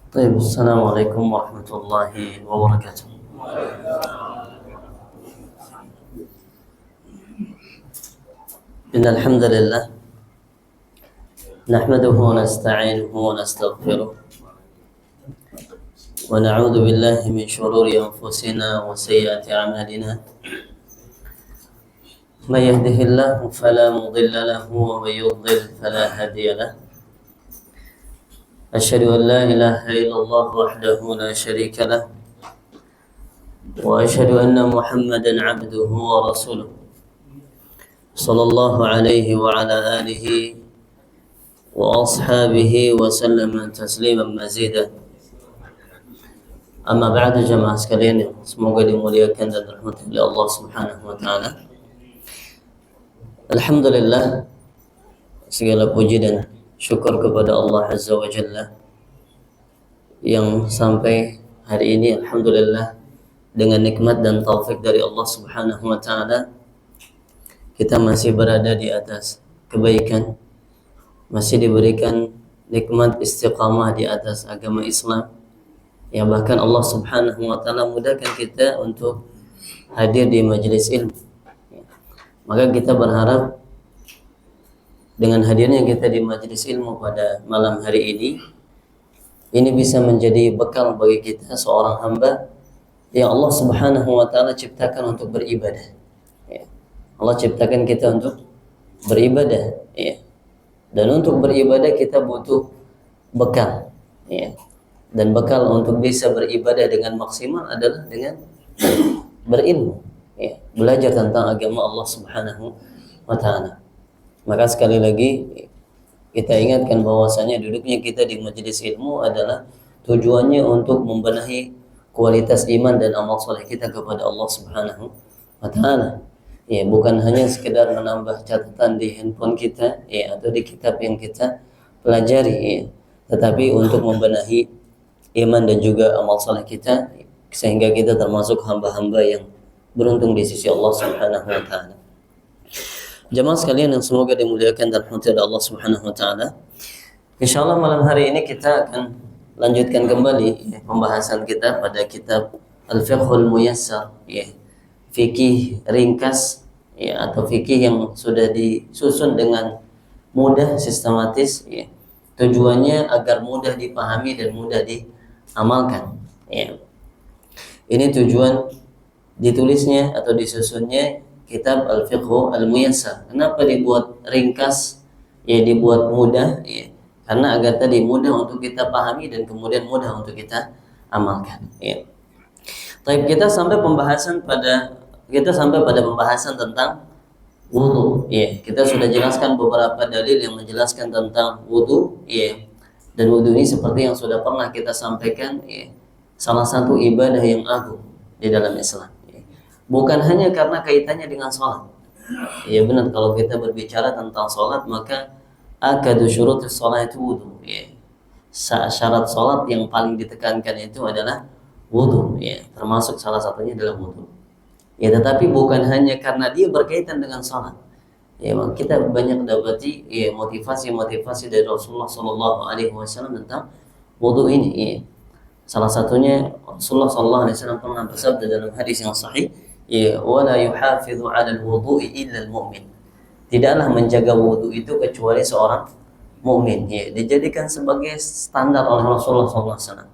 طيب السلام عليكم ورحمة الله وبركاته. إن الحمد لله نحمده ونستعينه ونستغفره ونعوذ بالله من شرور أنفسنا وسيئات أعمالنا. من يهده الله فلا مضل له ومن يضلل فلا هادي له. أشهد أن لا إله إلا الله وحده لا شريك له وأشهد أن محمدا عبده ورسوله صلى الله عليه وعلى آله وأصحابه وسلم تسليما مزيدا. Amma ba'du, jamaah sekalian yang semoga dimuliakan dan dirahmati oleh Allah Subhanahu wa taala. Alhamdulillah, segala puji dan syukur kepada Allah Azza wa Jalla yang sampai hari ini alhamdulillah dengan nikmat dan taufik dari Allah Subhanahu wa taala kita masih berada di atas kebaikan, masih diberikan nikmat istiqamah di atas agama Islam. Ya, bahkan Allah Subhanahu wa taala mudahkan kita untuk hadir di majelis ilmu. Maka kita berharap dengan hadirnya kita di majelis ilmu pada malam hari ini bisa menjadi bekal bagi kita seorang hamba yang Allah Subhanahu wa taala ciptakan untuk beribadah. Ya. Allah ciptakan kita untuk beribadah, ya. Dan untuk beribadah kita butuh bekal, ya. Dan bekal untuk bisa beribadah dengan maksimal adalah dengan berilmu, ya, belajar tentang agama Allah Subhanahu wa taala. Maka sekali lagi kita ingatkan bahwasanya duduknya kita di majelis ilmu adalah tujuannya untuk membenahi kualitas iman dan amal soleh kita kepada Allah Subhanahu wa taala. Ya, bukan hanya sekedar menambah catatan di handphone kita, ya, atau di kitab yang kita pelajari, ya, tetapi untuk membenahi iman dan juga amal saleh kita sehingga kita termasuk hamba-hamba yang beruntung di sisi Allah Subhanahu wa taala. Jemaah sekalian yang semoga dimuliakan dan dirahmati oleh Allah Subhanahu wa taala. Insyaallah malam hari ini kita akan lanjutkan kembali, ya, pembahasan kita pada kitab Al-Fiqhul Muyassar, ya, fikih ringkas, ya, atau fikih yang sudah disusun dengan mudah, sistematis, ya. Tujuannya agar mudah dipahami dan mudah diamalkan, ya. Ini tujuan ditulisnya atau disusunnya kitab Al-Fiqhu Al-Muyassar. Kenapa dibuat ringkas, ya, dibuat mudah, ya? Karena agar tadi mudah untuk kita pahami dan kemudian mudah untuk kita amalkan, ya. Baik, kita sampai pada pembahasan tentang wudu, ya. Kita sudah jelaskan beberapa dalil yang menjelaskan tentang wudu, ya. Dan wudu ini seperti yang sudah pernah kita sampaikan, ya, salah satu ibadah yang agung di dalam Islam, ya. Bukan hanya karena kaitannya dengan sholat. Ya benar, kalau kita berbicara tentang sholat maka akadu syurutis sholat itu wudu, ya. Syarat sholat yang paling ditekankan itu adalah wudu, ya. Termasuk salah satunya adalah wudu. Ya, tetapi bukan hanya karena dia berkaitan dengan sholat. Ya, kita banyak mendapati, ya, motivasi dari Rasulullah Shallallahu Alaihi Wasallam tentang wudu ini. Ya. Salah satunya Rasulullah Shallallahu Alaihi Wasallam pernah bersabda dalam hadis yang sahih, ya, wala yuhafidhu 'ala al-wudu'i illa al-mu'min. Tidaklah menjaga wudu itu kecuali seorang mukmin. Ya, dijadikan sebagai standar oleh Rasulullah Shallallahu Alaihi Wasallam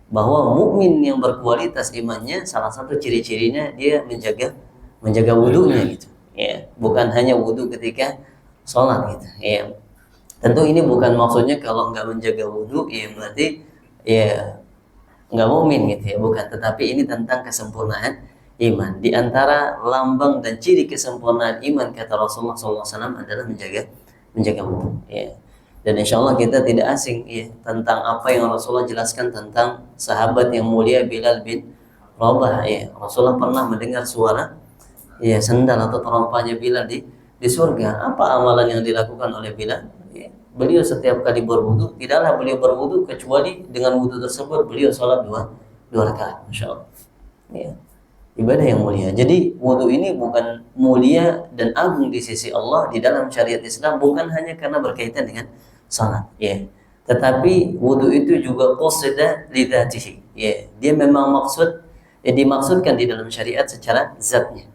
bahwa mukmin yang berkualitas imannya salah satu ciri-cirinya dia menjaga wudunya, gitu. Ya, bukan hanya wudu ketika sholat, gitu. Ya, tentu ini bukan maksudnya kalau nggak menjaga wudu, ya berarti ya nggak mukmin, gitu, ya, bukan. Tetapi ini tentang kesempurnaan iman. Di antara lambang dan ciri kesempurnaan iman kata Rasulullah SAW adalah menjaga wudu. Ya. Dan insya Allah kita tidak asing, ya, tentang apa yang Rasulullah jelaskan tentang sahabat yang mulia Bilal bin Rabah. Ya. Rasulullah pernah mendengar suara, ya, sendal atau terompahnya Bilal di surga. Apa amalan yang dilakukan oleh Bilal? Ya. Beliau setiap kali berwudu, tidaklah beliau berwudu kecuali dengan wudu tersebut beliau sholat dua rakaat. Masya Allah. Ya. Ibadah yang mulia. Jadi wudu ini bukan mulia dan agung di sisi Allah di dalam syariat Islam bukan hanya karena berkaitan dengan salat, ya. Tetapi wudu itu juga qasida lidzatihi. Ya, dia memang dimaksudkan di dalam syariat secara zatnya.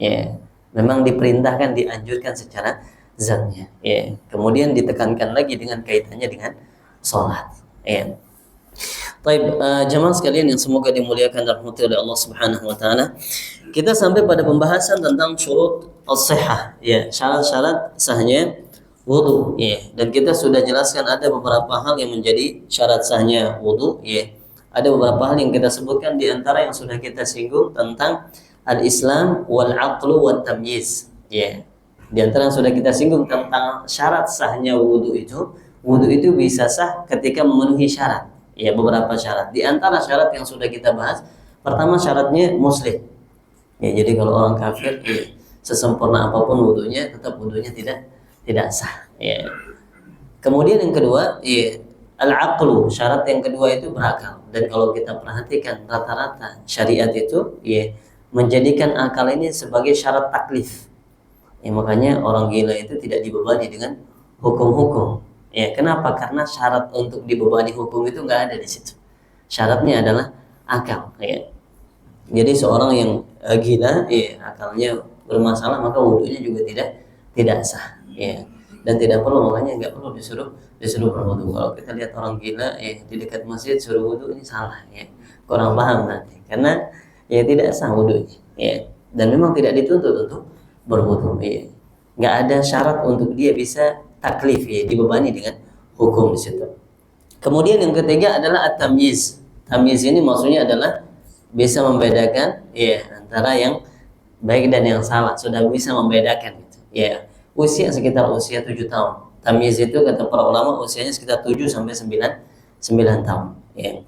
Ya, memang diperintahkan, dianjurkan secara zatnya. Ya, kemudian ditekankan lagi dengan kaitannya dengan salat. Ya. Baik, jemaah sekalian yang semoga dimuliakan dan dirahmati oleh Allah Subhanahu wa taala. Kita sampai pada pembahasan tentang syurut as-sihah, ya, syarat-syarat sahnya wudu, ya. Dan kita sudah jelaskan ada beberapa hal yang menjadi syarat sahnya wudu, ya. Ada beberapa hal yang kita sebutkan di antara yang sudah kita singgung tentang al-Islam wal aqlu wat tamyiz, ya. Di antara yang sudah kita singgung tentang syarat sahnya wudu itu bisa sah ketika memenuhi syarat. Ya, beberapa syarat. Di antara syarat yang sudah kita bahas, pertama syaratnya muslim. Ya, jadi kalau orang kafir, ya, sesempurna apapun wudunya, tetap wudunya tidak sah. Ya. Kemudian yang kedua, ya, al-aqlu, syarat yang kedua itu berakal. Dan kalau kita perhatikan rata-rata syariat itu, ya, menjadikan akal ini sebagai syarat taklif. Ya, makanya orang gila itu tidak dibebani dengan hukum-hukum. Ya, kenapa? Karena syarat untuk dibebani hukum itu nggak ada di situ. Syaratnya adalah akal. Ya. Jadi seorang yang gila, ya, akalnya bermasalah, maka wudunya juga tidak sah. Ya. Dan tidak perlu, makanya nggak perlu disuruh berwudu. Kalau kita lihat orang gila, ya, di dekat masjid suruh wudu, ini salah. Ya. Kurang paham nanti. Karena ya tidak sah wudunya. Ya. Dan memang tidak dituntut untuk berwudu. Ya. Nggak ada syarat untuk dia bisa taklif, ya, dibebani dengan hukum di situ. Kemudian yang ketiga adalah at-tamyiz. Tamyiz ini maksudnya adalah bisa membedakan, ya, antara yang baik dan yang salah, sudah bisa membedakan gitu. Ya, usia sekitar usia 7 tahun. Tamyiz itu kata para ulama usianya sekitar 7 sampai 9 tahun, ya.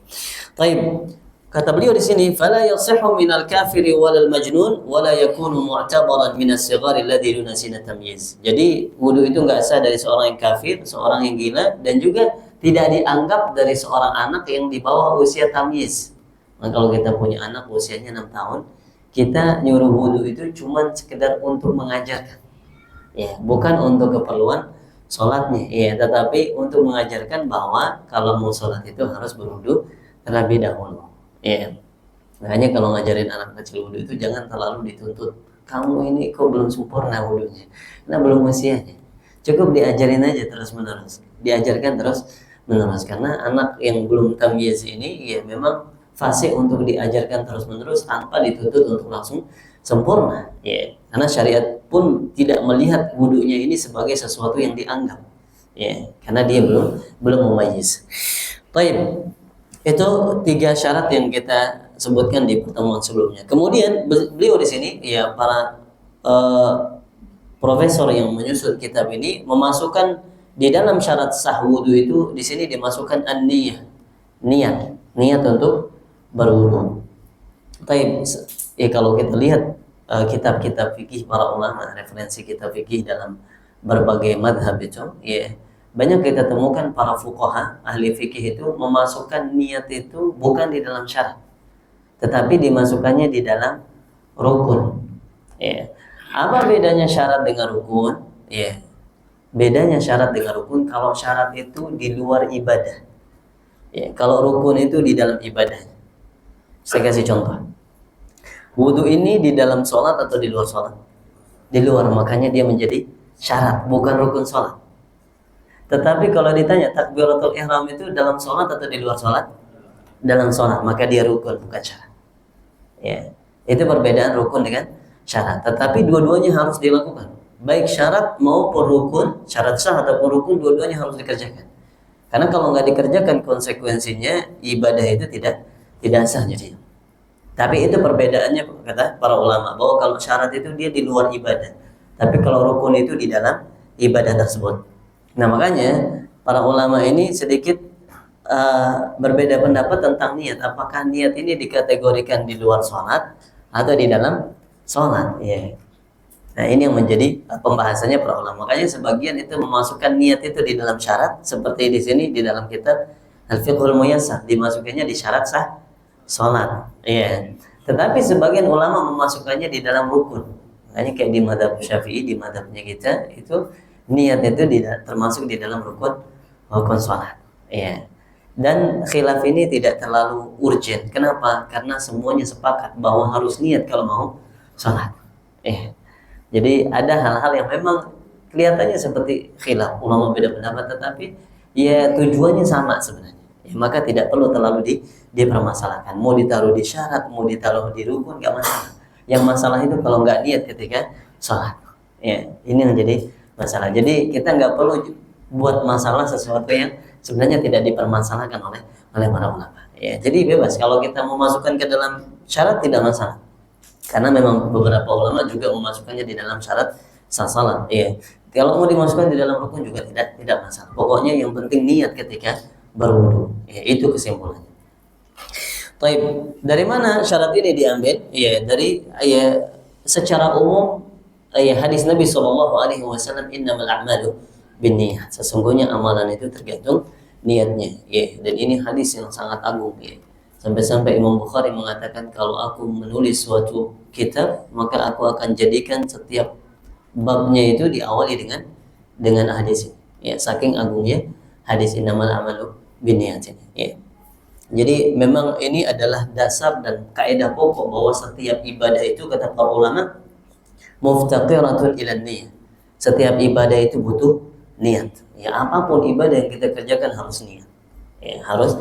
Baik. Kata beliau di sini, "Fala yasihhu minal kafiri walal majnun wala yakunu mu'tabaran minas sighari alladhi duna sina tamyiz." Jadi wudu itu enggak sah dari seorang yang kafir, seorang yang gila, dan juga tidak dianggap dari seorang anak yang di bawah usia tamyiz. Nah, kalau kita punya anak usianya 6 tahun, kita nyuruh wudu itu cuma sekedar untuk mengajarkan. Ya, bukan untuk keperluan sholatnya, ya, tetapi untuk mengajarkan bahwa kalau mau sholat itu harus berwudu terlebih dahulu. Ya, makanya kalau ngajarin anak kecil wudu itu jangan terlalu dituntut. Kamu ini kok belum sempurna wudunya, nah belum usianya. Cukup diajarin aja terus menerus, diajarkan terus menerus. Karena anak yang belum tamyiz ini, ya, memang fase untuk diajarkan terus menerus tanpa dituntut untuk langsung sempurna. Ya, karena syariat pun tidak melihat wudunya ini sebagai sesuatu yang dianggap. Ya, karena dia belum memayyiz. Baik. Itu 3 syarat yang kita sebutkan di pertemuan sebelumnya. Kemudian beliau di sini, ya, para profesor yang menyusun kitab ini memasukkan di dalam syarat sah wudu itu di sini dimasukkan an-niyah. Niat untuk berwudu. Tapi ya, kalau kita lihat kitab-kitab fikih para ulama, referensi kitab fikih dalam berbagai madhab itu, ya, banyak kita temukan para fuqaha, ahli fikih itu memasukkan niat itu bukan di dalam syarat, tetapi dimasukkannya di dalam rukun. Ya. Apa bedanya syarat dengan rukun? Ya. Bedanya syarat dengan rukun, kalau syarat itu di luar ibadah. Ya. Kalau rukun itu di dalam ibadah. Saya kasih contoh. Wudu ini di dalam sholat atau di luar sholat? Di luar, makanya dia menjadi syarat, bukan rukun sholat. Tetapi kalau ditanya takbiratul ihram itu dalam sholat atau di luar sholat? Dalam sholat, maka dia rukun, bukan syarat. Ya, itu perbedaan rukun dengan syarat. Tetapi dua-duanya harus dilakukan. Baik syarat maupun rukun, syarat sah ataupun rukun, dua-duanya harus dikerjakan. Karena kalau nggak dikerjakan, konsekuensinya ibadah itu tidak sah jadi. Tapi itu perbedaannya kata para ulama, bahwa kalau syarat itu dia di luar ibadah, tapi kalau rukun itu di dalam ibadah tersebut. Nah, makanya para ulama ini sedikit berbeda pendapat tentang niat. Apakah niat ini dikategorikan di luar sholat atau di dalam sholat? Ya. Nah, ini yang menjadi pembahasannya para ulama. Makanya sebagian itu memasukkan niat itu di dalam syarat, seperti di sini di dalam kitab Al-Fiqhul Muyassar, dimasukkannya di syarat sah sholat. Ya. Tetapi sebagian ulama memasukkannya di dalam rukun. Makanya kayak di madhab Syafi'i, di madhabnya kita itu niat itu termasuk di dalam rukun sholat. Ya. Dan khilaf ini tidak terlalu urgent. Kenapa? Karena semuanya sepakat bahwa harus niat kalau mau sholat. Ya. Jadi ada hal-hal yang memang kelihatannya seperti khilaf, ulama beda pendapat, tetapi ya tujuannya sama sebenarnya. Ya, maka tidak perlu terlalu dipermasalahkan. Mau ditaruh di syarat, mau ditaruh di rukun, nggak masalah. Yang masalah itu kalau nggak niat ketika sholat. Ya, ini yang jadi masalah. Jadi kita nggak perlu buat masalah sesuatu yang sebenarnya tidak dipermasalahkan oleh para ulama. Ya, jadi bebas. Kalau kita mau masukkan ke dalam syarat tidak masalah. Karena memang beberapa ulama juga memasukkannya di dalam syarat salat. Ya. Kalau mau dimasukkan di dalam rukun juga tidak masalah. Pokoknya yang penting niat ketika berwudu. Ya, itu kesimpulannya. Baik, dari mana syarat ini diambil? Ya, dari secara umum hadis Nabi Shallallahu alaihi wasallam, innamal a'malu binniyat. Sesungguhnya amalan itu tergantung niatnya. Ya, dan ini hadis yang sangat agung ya. Sampai-sampai Imam Bukhari mengatakan, kalau aku menulis suatu kitab, maka aku akan jadikan setiap babnya itu diawali dengan hadis ini. Ya, saking agungnya hadis innamal a'malu binniyat ini. Ya. Jadi memang ini adalah dasar dan kaidah pokok bahwa setiap ibadah itu, kata para ulama, muftaqiratun ilan niyah. Setiap ibadah itu butuh niat. Ya, apapun ibadah yang kita kerjakan harus niat. Ya, harus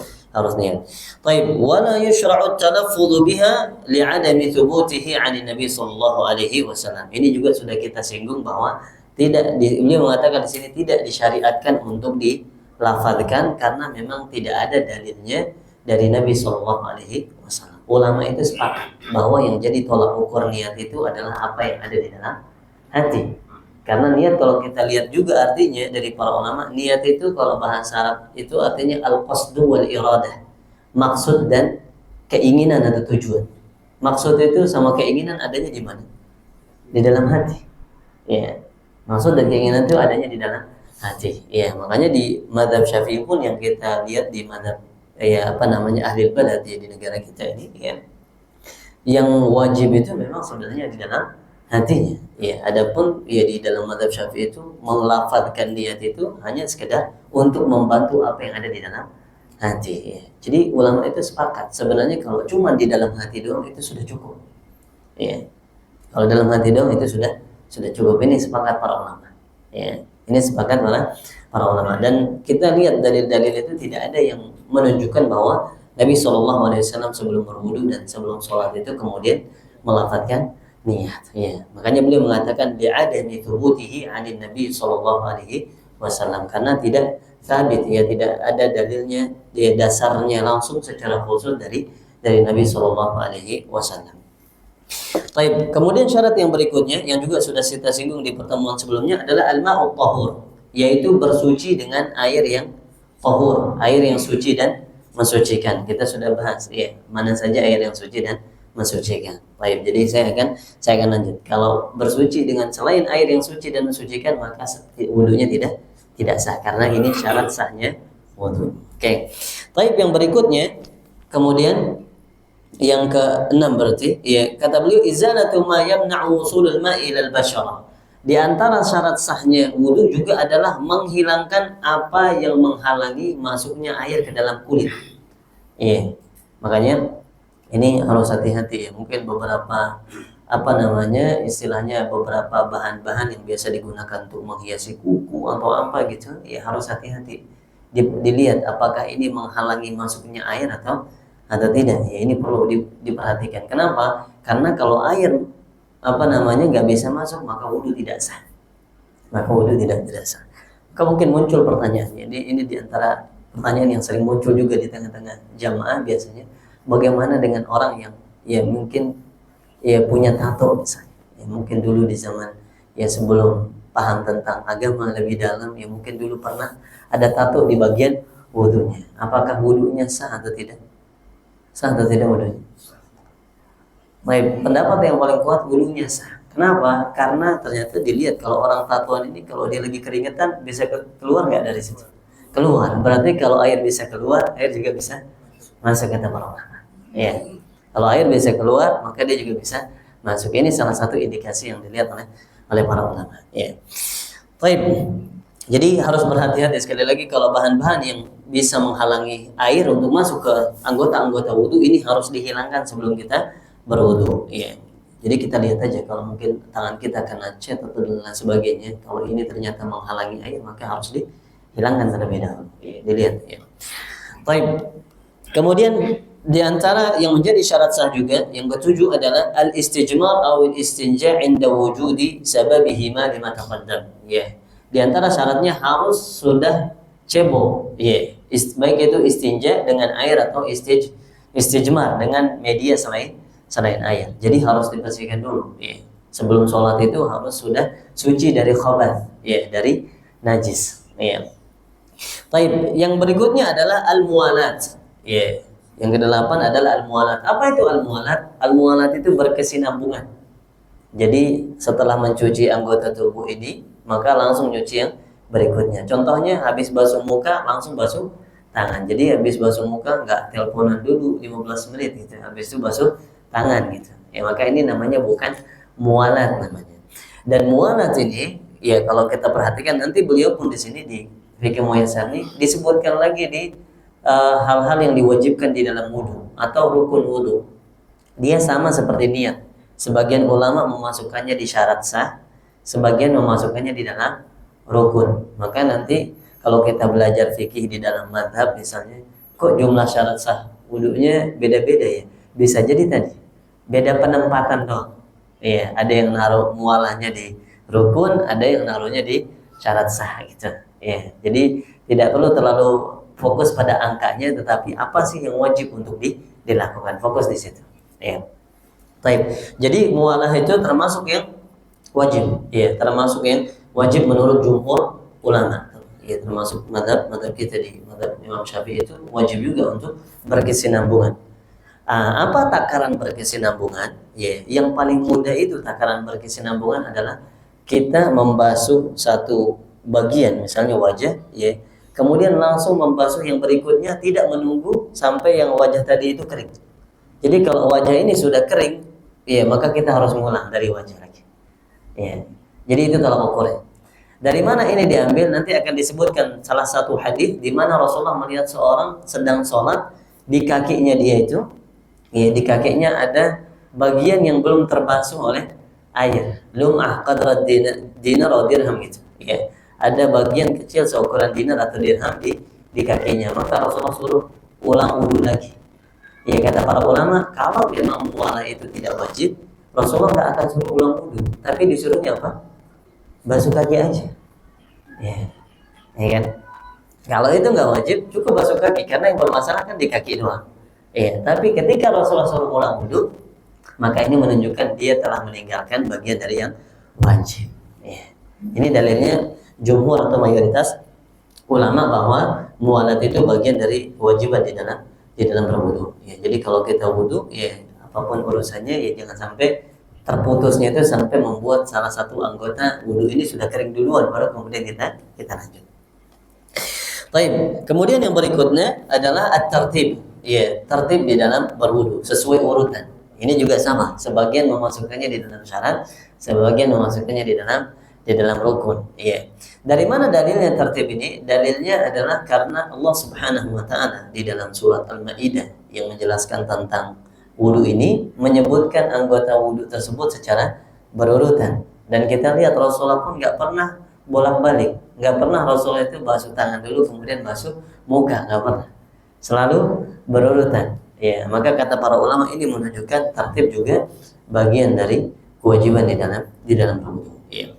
niat. Baik, wala yushra'u at-talaffuz biha li'adami thubutihi 'ani Nabi sallallahu alaihi wasallam. Ini juga sudah kita singgung bahwa beliau mengatakan di sini tidak disyariatkan untuk dilafadzkan karena memang tidak ada dalilnya dari Nabi sallallahu alaihi wasallam. Ulama itu sepakat bahwa yang jadi tolak ukur niat itu adalah apa yang ada di dalam hati. Karena niat kalau kita lihat juga artinya dari para ulama, niat itu kalau bahasa Arab itu artinya al-qasdu wal iradah. Maksud dan keinginan atau tujuan. Maksud itu sama keinginan adanya di mana? Di dalam hati. Ya. Maksud dan keinginan itu adanya di dalam hati. Ya, makanya di mazhab Syafi'i pun yang kita lihat di mazhab ahli balad ya, di negara kita ini ya. Yang wajib itu memang sebenarnya di dalam hatinya. Ya, adapun ya di dalam mazhab Syafi'i itu melafadzkan niat itu hanya sekedar untuk membantu apa yang ada di dalam hati. Ya. Jadi ulama itu sepakat sebenarnya kalau cuma di dalam hati doang itu sudah cukup. Ya. Kalau dalam hati doang itu sudah cukup. Ini sepakat para ulama. Ya. Ini sepakat para ulama, dan kita lihat dalil-dalil itu tidak ada yang menunjukkan bahwa Nabi Shallallahu alaihi wasallam sebelum berwudu dan sebelum sholat itu kemudian melafadzkan niat. Ya, makanya beliau mengatakan li'adami thubutihi 'anin Nabi sallallahu alaihi wasallam, karena tidak sabit ya, tidak ada dalilnya ya, dasarnya langsung secara khusus dari Nabi sallallahu alaihi wasallam. Baik, kemudian syarat yang berikutnya yang juga sudah kita singgung di pertemuan sebelumnya adalah al-ma'u tahur, yaitu bersuci dengan air yang tahur, air yang suci dan mensucikan. Kita sudah bahas ya, mana saja air yang suci dan mensucikan. Baik, jadi saya akan lanjut. Kalau bersuci dengan selain air yang suci dan mensucikan, maka wudunya tidak sah karena ini syarat sahnya wudu. Oke. Baik, yang berikutnya kemudian yang keenam berarti ya, kata beliau izalatu ma yamna'u wusulul ma'i ilal basyarah. Di antara syarat sahnya wudu juga adalah menghilangkan apa yang menghalangi masuknya air ke dalam kulit. Iya. Makanya ini harus hati-hati ya. Mungkin beberapa istilahnya beberapa bahan-bahan yang biasa digunakan untuk menghiasi kuku atau apa gitu, ya harus hati-hati. Dilihat apakah ini menghalangi masuknya air atau tidak. Ya ini perlu diperhatikan. Kenapa? Karena kalau air nggak bisa masuk, maka wudu tidak sah. Maka mungkin muncul pertanyaan. Jadi ini diantara pertanyaan yang sering muncul juga di tengah-tengah jamaah biasanya. Bagaimana dengan orang yang ya mungkin ya punya tato misalnya. Ya mungkin dulu di zaman ya sebelum paham tentang agama lebih dalam, ya mungkin dulu pernah ada tato di bagian wudunya. Apakah wudunya sah atau tidak? Sah atau tidak wudunya? Baik, pendapat yang paling kuat wudunya sah. Kenapa? Karena ternyata dilihat kalau orang tatoan ini kalau dia lagi keringetan bisa keluar nggak dari situ? Keluar. Berarti kalau air bisa keluar, air juga bisa masuk, kata para ulama. Ya. Kalau air bisa keluar, maka dia juga bisa masuk. Ini salah satu indikasi yang dilihat oleh para ulama. Ya. Baik. Jadi harus berhati-hati sekali lagi kalau bahan-bahan yang bisa menghalangi air untuk masuk ke anggota-anggota wudhu ini harus dihilangkan sebelum kita berwudhu. Ya. Jadi kita lihat aja kalau mungkin tangan kita kena cat atau dan lain sebagainya. Kalau ini ternyata menghalangi air maka harus dihilangkan terlebih dahulu. Ya, dilihat. Ya. Baik. Kemudian di antara yang menjadi syarat sah juga yang ketujuh adalah al-istijmar atau al-istinja' inda wujudi sababihima lima taqaddam. Ya. Di antara syaratnya harus sudah cebok. Ya. Baik itu istinja dengan air atau istijmar dengan media selain air. Jadi harus dibersihkan dulu. Ya. Sebelum sholat itu harus sudah suci dari khabath, ya, dari najis. Ya. Baik, yang berikutnya adalah al-muwalat. Ya. Yang kedelapan adalah al-muwalat. Apa itu al-muwalat? Al-muwalat itu berkesinambungan. Jadi setelah mencuci anggota tubuh ini, maka langsung nyuci yang berikutnya. Contohnya habis basuh muka langsung basuh tangan. Jadi habis basuh muka nggak teleponan dulu 15 menit gitu. Habis itu basuh tangan gitu. Ya maka ini namanya bukan muwalat namanya. Dan muwalat ini ya kalau kita perhatikan nanti beliau pun di sini di Fikih Muyassar ini disebutkan lagi di hal-hal yang diwajibkan di dalam wudhu atau rukun wudhu. Dia sama seperti niat. Sebagian ulama memasukkannya di syarat sah, sebagian memasukkannya di dalam rukun. Maka nanti kalau kita belajar fikih di dalam madhab misalnya, kok jumlah syarat sah wudhunya beda-beda ya? Bisa jadi tadi beda penempatan doang. Iya, ada yang naruh mualahnya di rukun, ada yang naruhnya di syarat sah gitu. Iya, jadi tidak perlu terlalu fokus pada angkanya, tetapi apa sih yang wajib untuk dilakukan? Fokus di situ. Iya. Baik. Jadi mualah itu termasuk yang wajib, ya, termasuk yang wajib menurut jumhur ulama. Ya, termasuk madhab kita di madhab Imam Syafi'i itu wajib juga untuk berkesinambungan. Apa takaran berkesinambungan? Ya, yang paling mudah itu takaran berkesinambungan adalah kita membasuh satu bagian, misalnya wajah, ya, kemudian langsung membasuh yang berikutnya, tidak menunggu sampai yang wajah tadi itu kering. Jadi kalau wajah ini sudah kering, ya maka kita harus mengulang dari wajah lagi. Ya. Jadi itu tolak ukurnya. Dari mana ini diambil? Nanti akan disebutkan salah satu hadis di mana Rasulullah melihat seorang sedang sholat, di kakinya dia itu, ya, di kakinya ada bagian yang belum terbasuh oleh air. Lum'ah qadra dinar atau dirham gitu. Ya. Ada bagian kecil seukuran dinar atau dirham di kakinya. Maka Rasulullah suruh ulang wudhu lagi. Ya kata para ulama, kalau memang mualah itu tidak wajib, Rasulullah tidak akan suruh ulang wudhu, tapi disuruhnya apa? Basuh kaki aja. Ya kan? Kalau itu nggak wajib, cukup basuh kaki karena yang bermasalah kan di kaki doang. Ya, tapi ketika Rasulullah suruh ulang wudhu, maka ini menunjukkan dia telah meninggalkan bagian dari yang wajib. Ya. Ini dalilnya jumhur atau mayoritas ulama bahwa mualat itu bagian dari kewajiban di dalam berwudu. Ya, jadi kalau kita wudu, ya apapun urusannya, ya jangan sampai terputusnya itu sampai membuat salah satu anggota wudu ini sudah kering duluan, baru kemudian kita lanjut. Baik. Kemudian yang berikutnya adalah at-tartib. Ya, tertib di dalam berwudu sesuai urutan. Ini juga sama. Sebagian memasukkannya di dalam syarat, sebagian memasukkannya di dalam rukun. Ya. Dari mana dalilnya tertib ini? Dalilnya adalah karena Allah Subhanahu wa taala di dalam surat Al-Maidah yang menjelaskan tentang wudu ini menyebutkan anggota wudu tersebut secara berurutan. Dan kita lihat Rasulullah pun nggak pernah bolak-balik, nggak pernah Rasulullah itu basuh tangan dulu kemudian basuh muka, nggak pernah. Selalu berurutan. Ya, maka kata para ulama ini menunjukkan tertib juga bagian dari kewajiban di dalam wudu. Ya.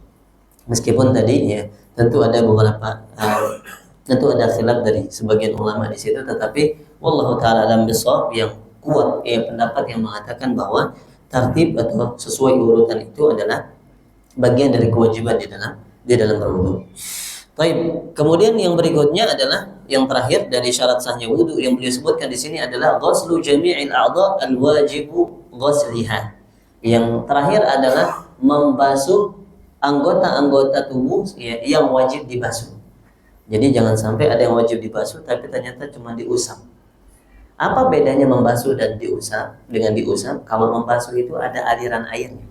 Meskipun tadi ya tentu ada beberapa tentu ada khilaf dari sebagian ulama di situ, tetapi wallahu taala alam bisawab yang kuat ya pendapat yang mengatakan bahwa tertib atau sesuai urutan itu adalah bagian dari kewajiban di dalam berwudu. Baik, kemudian yang berikutnya adalah yang terakhir dari syarat sahnya wudu yang beliau sebutkan di sini adalah ghuslu jami'il a'dha al-wajibu ghusliha. Yang terakhir adalah membasuh anggota-anggota tubuh ya, yang wajib dibasuh. Jadi jangan sampai ada yang wajib dibasuh tapi ternyata cuma diusap. Apa bedanya membasuh dan diusap dengan diusap? Kalau membasuh itu ada aliran airnya.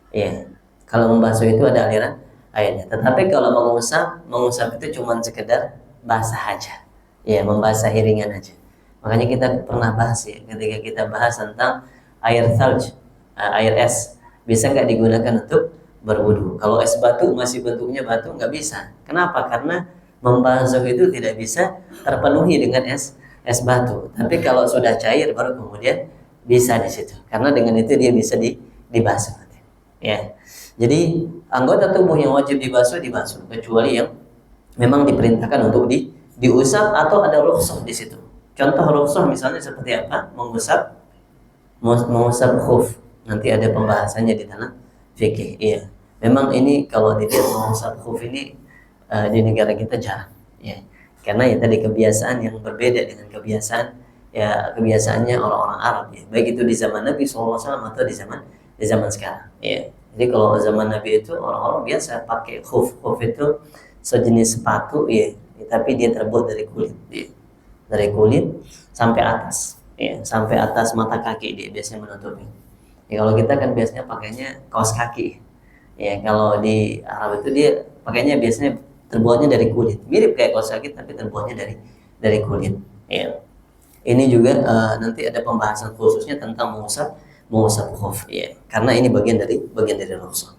Ya. Kalau membasuh itu ada aliran airnya. Tetapi kalau mengusap itu cuma sekedar basah aja, ya membasahi ringan aja. Makanya kita pernah bahas ya, ketika kita bahas tentang air salj, air es, bisa nggak digunakan untuk berwudu? Kalau es batu masih bentuknya batu nggak bisa. Kenapa? Karena membasuh itu tidak bisa terpenuhi dengan es batu. Tapi kalau sudah cair baru kemudian bisa di situ. Karena dengan itu dia bisa dibasuh. Ya. Jadi anggota tubuh yang wajib dibasuh kecuali yang memang diperintahkan untuk diusap atau ada rukhsah di situ. Contoh rukhsah misalnya seperti apa? Mengusap khuf. Nanti ada pembahasannya di dalam fikih. Iya. Memang ini kalau dilihat mengusap khuf ini di negara kita jarang. Ya. Karena ya tadi kebiasaan yang berbeda dengan kebiasaannya orang-orang Arab ya. Baik itu di zaman Nabi SAW atau di zaman sekarang. Ya. Jadi kalau zaman Nabi itu orang-orang biasa pakai khuf. Khuf itu sejenis sepatu ya, tapi dia terbuat dari kulit. Ya. Dari kulit sampai atas. Ya, sampai atas mata kaki dia biasanya menutupi. Ya, kalau kita kan biasanya pakainya kaos kaki. Ya, kalau di Arab itu dia pakainya biasanya terbuatnya dari kulit. Mirip kayak kaos kaki tapi terbuatnya dari kulit. Ya. Ini juga nanti ada pembahasan khususnya tentang mengusap khuf ya. Karena ini bagian dari rukhsah.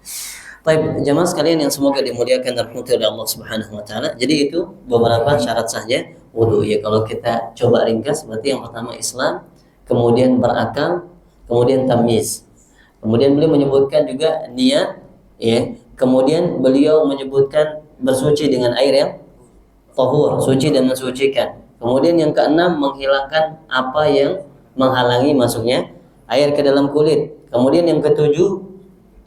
Baik, jamaah sekalian yang semoga dimuliakan dan dirahmati oleh Allah Subhanahu wa taala. Jadi itu beberapa syarat sahnya wudu ya. Kalau kita coba ringkas berarti yang pertama Islam, kemudian berakal, kemudian tamyiz. Kemudian beliau menyebutkan juga niat ya. Kemudian beliau menyebutkan bersuci dengan air yang tahur, suci dan mensucikan. Kemudian yang keenam menghilangkan apa yang menghalangi masuknya air ke dalam kulit. Kemudian yang ketujuh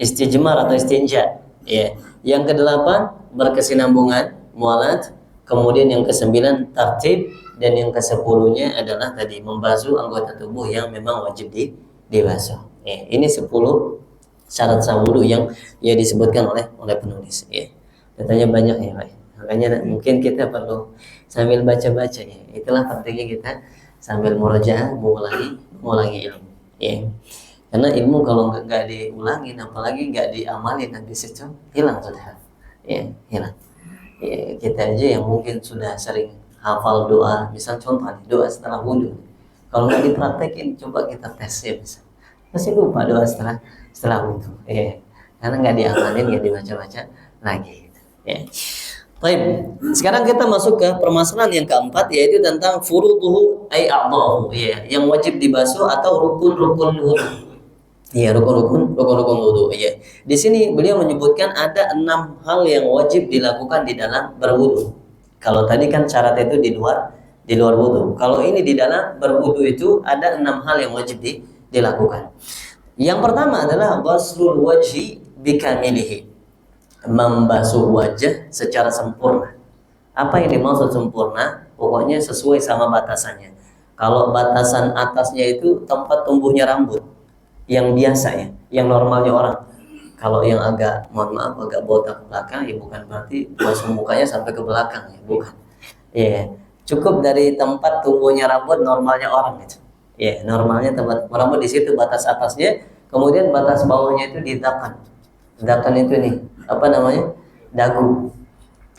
istijmar atau istinja. Ya. Yang kedelapan berkesinambungan mualat. Kemudian yang kesembilan tartib dan yang kesepuluhnya adalah tadi membasuh anggota tubuh yang memang wajib dibasuh. Ya. Ini 10 syarat sah wudu yang disebutkan oleh penulis. Ya. Datanya banyak ya, Pak. Makanya mungkin kita perlu sambil baca-baca ya. Itulah pentingnya kita sambil murojaah mengulangi ilmu. Ya. Karena ilmu kalau nggak diulangin, apalagi nggak diamalin, nanti situ hilang sudah. Ya, hilang. Ya, kita aja yang mungkin sudah sering hafal doa, misal contoh doa setelah wudhu. Kalau nggak dipraktekin, coba kita tes ya bisa. Pasti lupa doa setelah wudhu. Ya. Karena nggak diamalin, nggak dibaca-baca lagi. Ya. Baik, sekarang kita masuk ke permasalahan yang keempat, yaitu tentang furuduhu ay a'dhahu, ya, yang wajib dibasuh atau rukun-rukun wudu. Ya, rukun-rukun wudu. Ya. Di sini beliau menyebutkan ada 6 hal yang wajib dilakukan di dalam berwudu. Kalau tadi kan syarat itu di luar wudu. Kalau ini di dalam berwudu itu ada 6 hal yang wajib dilakukan. Yang pertama adalah ghuslul wajhi bikamilihi. Membasuh wajah secara sempurna. Apa yang dimaksud sempurna? Pokoknya sesuai sama batasannya. Kalau batasan atasnya itu tempat tumbuhnya rambut yang biasa ya, yang normalnya orang. Kalau yang agak, mohon maaf, agak botak ke belakang ya bukan berarti basuh mukanya sampai ke belakang ya, bukan. Ya, cukup dari tempat tumbuhnya rambut normalnya orang itu. Ya, normalnya tempat rambut di situ batas atasnya, kemudian batas bawahnya itu di dakan. Dakan itu nih, apa namanya? Dagu.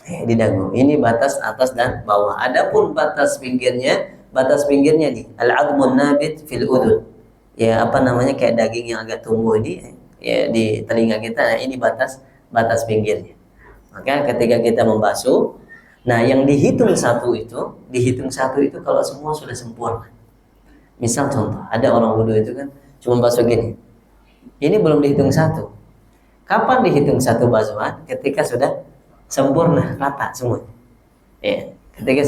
Di dagu. Ini batas atas dan bawah. Adapun batas pinggirnya nih, al-'admun nabit fil udhun. Ya, apa namanya, kayak daging yang agak tumbuh ini ya di telinga kita. Nah, ini batas pinggirnya. Maka ketika kita membasuh, nah yang dihitung satu itu kalau semua sudah sempurna. Misal contoh, ada orang wudu itu kan cuma basuh gini. Ini belum dihitung satu. Kapan dihitung satu basuhan? Ketika sudah sempurna, rata semua. Ya, ketika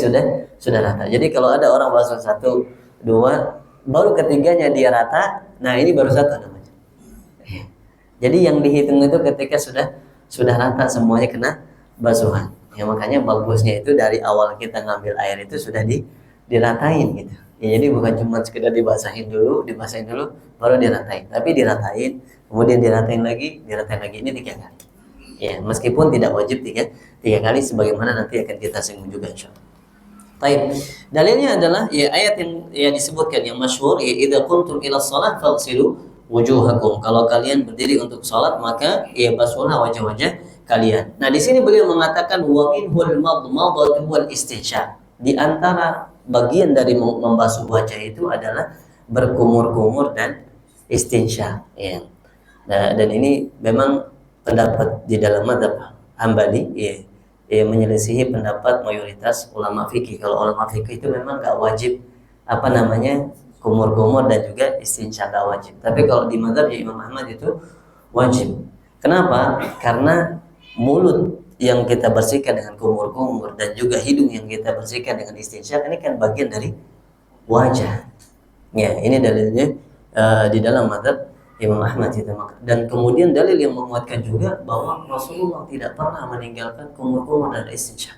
sudah rata. Jadi kalau ada orang basuh 1, 2, baru ketiganya dia rata, nah ini baru 1 namanya. Ya. Jadi yang dihitung itu ketika sudah rata semuanya kena basuhan. Ya, makanya bagusnya itu dari awal kita ngambil air itu sudah diratain gitu. Ya, jadi bukan cuma sekedar dibasahin dulu, baru diratain. Tapi diratain, kemudian diratain lagi, ini 3 kali. Ya, meskipun tidak wajib 3 kali, sebagaimana nanti akan kita singgung juga insyaallah. Baik, dalilnya adalah ya ayat yang disebutkan yang masyhur, ya idza kuntum ila shalah faghsilu wujuhakum. Kalau kalian berdiri untuk salat maka ya basuhlah wajah-wajah kalian. Nah, di sini beliau mengatakan wa minhul madmadatu wal istinsyaq. Di antara bagian dari membasuh wajah itu adalah berkumur-kumur dan istinsyaq, ya. Nah, dan ini memang pendapat di dalam mazhab Hambali, ya, menyelisihi pendapat mayoritas ulama fikih. Kalau ulama fikih itu memang nggak wajib apa namanya kumur-kumur dan juga istinsyaq, nggak wajib. Tapi kalau di mazhab ya Imam Ahmad itu wajib. Kenapa? Karena mulut yang kita bersihkan dengan kumur-kumur dan juga hidung yang kita bersihkan dengan istinsyaq ini kan bagian dari wajah. Ya, ini dalilnya di dalam mazhab Imam Ahmad itu. Dan kemudian dalil yang menguatkan juga bahwa Rasulullah tidak pernah meninggalkan kumur-kumur dan istinsyaq.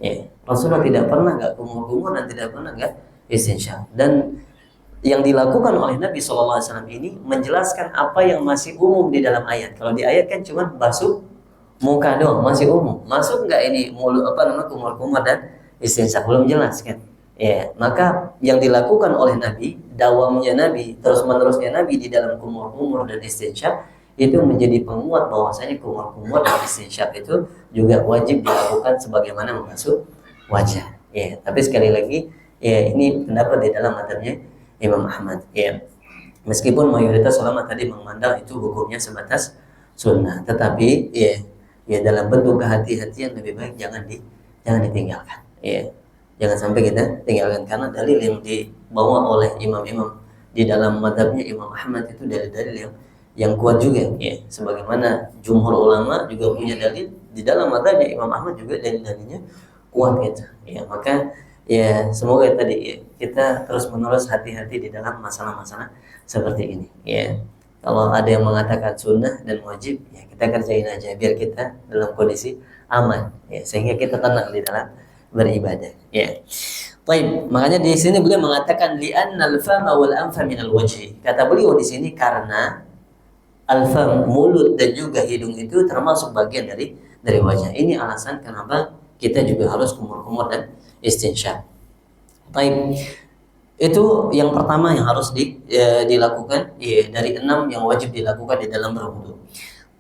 Ya, Rasulullah tidak pernah nggak kumur-kumur dan tidak pernah nggak istinsyaq. Dan yang dilakukan oleh Nabi SAW ini menjelaskan apa yang masih umum di dalam ayat. Kalau di ayat kan cuma basuh muka doang, masih umum. Masuk nggak ini mulut apa namanya kumur-kumur dan istinsyaq, belum jelas kan? Ya, maka yang dilakukan oleh Nabi, dawamnya Nabi, terus-menerusnya Nabi di dalam kumur-kumur dan istinsyaq itu menjadi penguat bahwasanya kumur-kumur dan istinsyaq itu juga wajib dilakukan sebagaimana membasuh wajah. Ya, tapi sekali lagi, ya ini pendapat di dalam mazhabnya Imam Ahmad. Ya, meskipun mayoritas ulama tadi memandang itu hukumnya sebatas sunnah, tetapi ya dalam bentuk kehati-hatian lebih baik jangan ditinggalkan. Ya. Jangan sampai kita tinggalkan, karena dalil yang dibawa oleh imam-imam di dalam mazhabnya Imam Ahmad itu dalil-dalil yang kuat juga, ya. Sebagaimana jumhur ulama juga punya dalil di dalam mazhabnya Imam Ahmad juga dalil-dalilnya kuat gitu. Ya, maka ya semoga tadi ya, kita terus-menerus hati-hati di dalam masalah-masalah seperti ini. Ya, kalau ada yang mengatakan sunnah dan wajib, ya kita kerjain aja biar kita dalam kondisi aman, ya, sehingga kita tenang di dalam beribadah. Ya. Baik, makanya di sini beliau mengatakan li'annal fama wal anfa minal wajhi. Kata beliau di sini karena al-fam, mulut dan juga hidung itu termasuk bagian dari wajah. Ini alasan kenapa kita juga harus kumur-kumur dan istinsyaq. Baik. Itu yang pertama yang harus dilakukan, ya, dari 6 yang wajib dilakukan di dalam berwudu.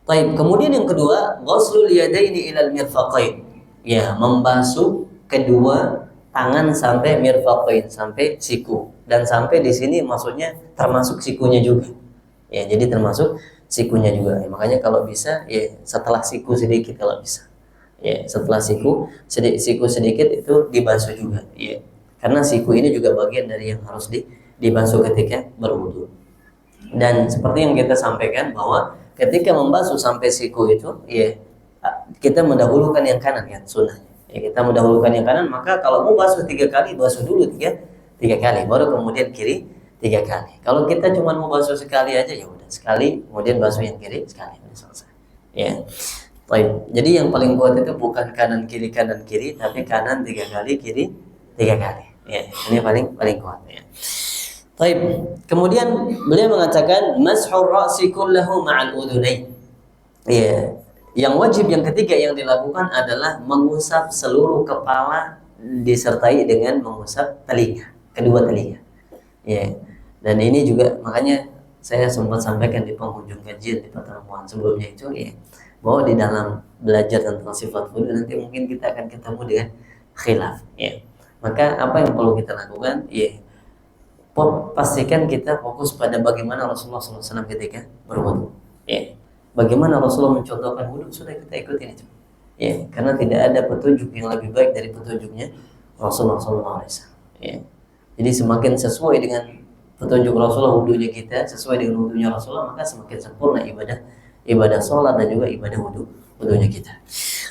Baik, kemudian yang kedua, ghuslul yadaini ilal mirfaqain. Ya, membasuh kedua tangan sampai mirfaqain, sampai siku. Dan sampai di sini maksudnya termasuk sikunya juga. Ya, jadi termasuk sikunya juga. Ya, makanya kalau bisa ya setelah siku sedikit kalau bisa. Ya, setelah siku sedikit itu dibasuh juga. Ya. Karena siku ini juga bagian dari yang harus dibasuh ketika berwudu. Dan seperti yang kita sampaikan bahwa ketika membasuh sampai siku itu, ya kita mendahulukan yang kanan kan sunnahnya. Ya, kita mendahulukan yang kanan, maka kalau mau basuh 3 kali, basuh dulu tiga kali, baru kemudian kiri 3 kali. Kalau kita cuma mau basuh sekali aja, ya udah sekali, kemudian basuh yang kiri sekali, udah selesai. Ya, baik. Jadi yang paling kuat itu bukan kanan kiri, tapi kanan 3 kali, kiri 3 kali. Ya, ini paling kuat. Ya. Baik. Kemudian beliau mengatakan mashur ra'si kullahu ma'al udhunain. Ya. Yang wajib yang ketiga yang dilakukan adalah mengusap seluruh kepala disertai dengan mengusap telinga, kedua telinga. Ya. Dan ini juga makanya saya sempat sampaikan di penghujung kajian di pertemuan sebelumnya itu, ya, bahwa di dalam belajar tentang sifat wudu nanti mungkin kita akan ketemu dengan khilaf. Ya. Maka apa yang perlu kita lakukan? Ya, pastikan kita fokus pada bagaimana Rasulullah SAW ketika berwudu. Ya. Bagaimana Rasulullah mencontohkan wudu, sudah kita ikutin itu. Ya, karena tidak ada petunjuk yang lebih baik dari petunjuknya Rasulullah SAW. Ya. Jadi semakin sesuai dengan petunjuk Rasulullah wudunya kita, sesuai dengan wudunya Rasulullah, maka semakin sempurna ibadah sholat dan juga ibadah wudunya kita.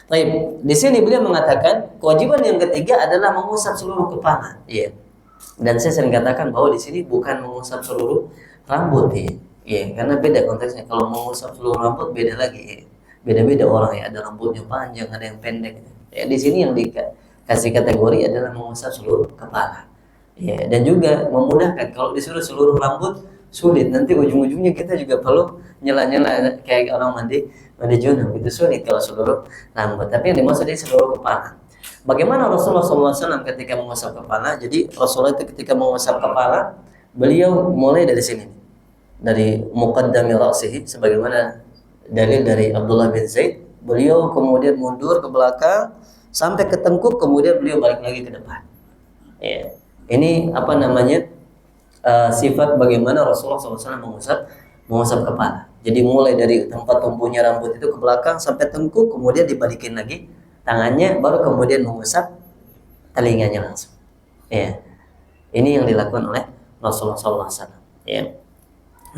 Baik, di sini beliau mengatakan kewajiban yang ketiga adalah mengusap seluruh kepala. Ya. Dan saya sering katakan bahwa di sini bukan mengusap seluruh rambut, ya. Ya, karena beda konteksnya. Kalau mengusap seluruh rambut beda lagi. Ya. Beda-beda orang, ya. Ada rambutnya panjang, ada yang pendek. Ya, di sini yang dikasih kategori adalah mengusap seluruh kepala. Ya, dan juga memudahkan. Kalau disuruh seluruh rambut sulit. Nanti ujung-ujungnya kita juga perlu nyela-nyela kayak orang mandi junub. Itu sulit kalau seluruh rambut. Tapi yang dimaksud ini seluruh kepala. Bagaimana Rasulullah SAW ketika mengusap kepala? Jadi Rasulullah itu ketika mengusap kepala, beliau mulai dari sini, dari muqaddami ra'sihi, sebagaimana dalil dari Abdullah bin Zaid Beliau kemudian mundur ke belakang sampai ke tengkuk, kemudian beliau balik lagi ke depan. Ya. Ini apa namanya? Sifat bagaimana Rasulullah SAW mengusap kepala. Jadi mulai dari tempat tumbuhnya rambut itu ke belakang sampai tengkuk, kemudian dibalikin lagi tangannya, baru kemudian mengusap telinganya langsung. Ya, ini yang dilakukan oleh Rasulullah SAW. Ya,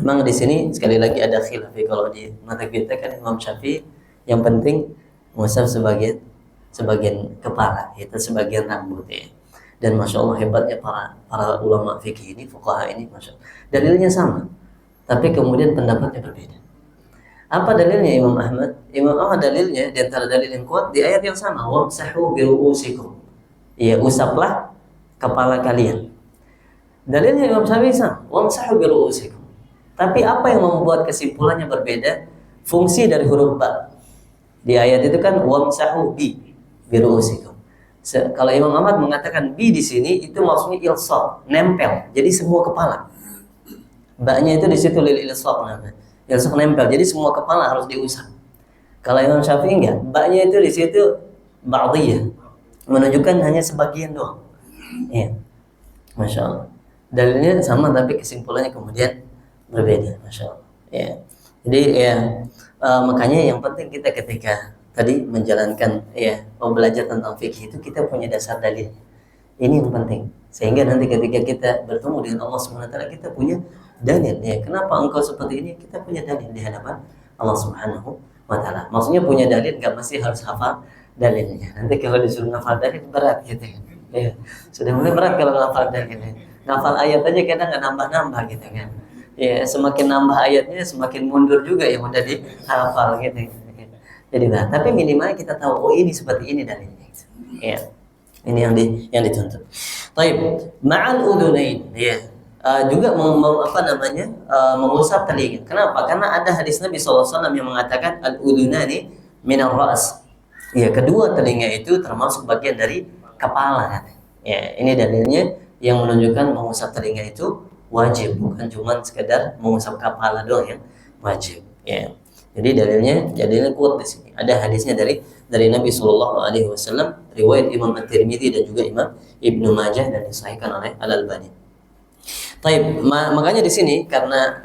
memang di sini sekali lagi ada khilaf. Kalau di mata kita kan Imam Syafi'i yang penting mengusap sebagian kepala, itu sebagian rambut ya. Dan masya Allah hebatnya para ulama fikih ini, fuqaha ini, masya Allah. Dalilnya sama, tapi kemudian pendapatnya berbeda. Apa dalilnya Imam Ahmad? Imam Ahmad dalilnya di antara dalil yang kuat di ayat yang sama, wamsahu biru'usikum. Ya, usaplah kepala kalian. Dalilnya Imam Syafi'i sama, wamsahu biru'usikum. Tapi apa yang membuat kesimpulannya berbeda? Fungsi dari huruf ba. Di ayat itu kan wamsahu biru'usikum. Kalau Imam Ahmad mengatakan bi di sini itu maksudnya ilsaq, nempel. Jadi semua kepala. Ba-nya itu di situ lil ilsaq namanya. Ilsaq nempel. Jadi semua kepala harus diusap. Kalau Imam Syafi'i enggak, ba-nya itu di situ ba'diyah. Menunjukkan hanya sebagian doang. Ya. Masya Allah. Dalilnya sama tapi kesimpulannya kemudian berbeda. Masya Allah. Ya. Jadi ya makanya yang penting kita ketika tadi menjalankan belajar tentang fikih itu kita punya dasar dalil. Ini yang penting. Sehingga nanti ketika kita bertemu dengan Allah Subhanahu wa taala kita punya dalil. Ya, kenapa engkau seperti ini? Kita punya dalil di hadapan Allah Subhanahu wa taala. Maksudnya punya dalil enggak mesti harus hafal dalilnya. Nanti kalau disuruh hafal dalil berat gitu kan. Ya, sudah mulai berat kalau hafal dalilnya. Hafal ayat aja kadang enggak nambah-nambah gitu kan. Ya, semakin nambah ayatnya semakin mundur juga yang udah dihafal gitu. Jadi tapi minimal kita tahu ini seperti ini dalilnya. Ya. Ini yang dituntut. Baik, ma'al udunain ya. Juga mengusap telinga. Kenapa? Karena ada hadis Nabi SAW yang mengatakan al-udunani minar ra's. Ya, kedua telinga itu termasuk bagian dari kepala. Ya, ini dalilnya yang menunjukkan mengusap telinga itu wajib, bukan cuma sekedar mengusap kepala doang yang wajib. Ya. Jadi dalilnya kuat di sini. Ada hadisnya dari Nabi Shallallahu Alaihi Wasallam, riwayat Imam At-Tirmidzi dan juga Imam Ibnu Majah dan disahihkan oleh Al-Albani. Taib, makanya di sini karena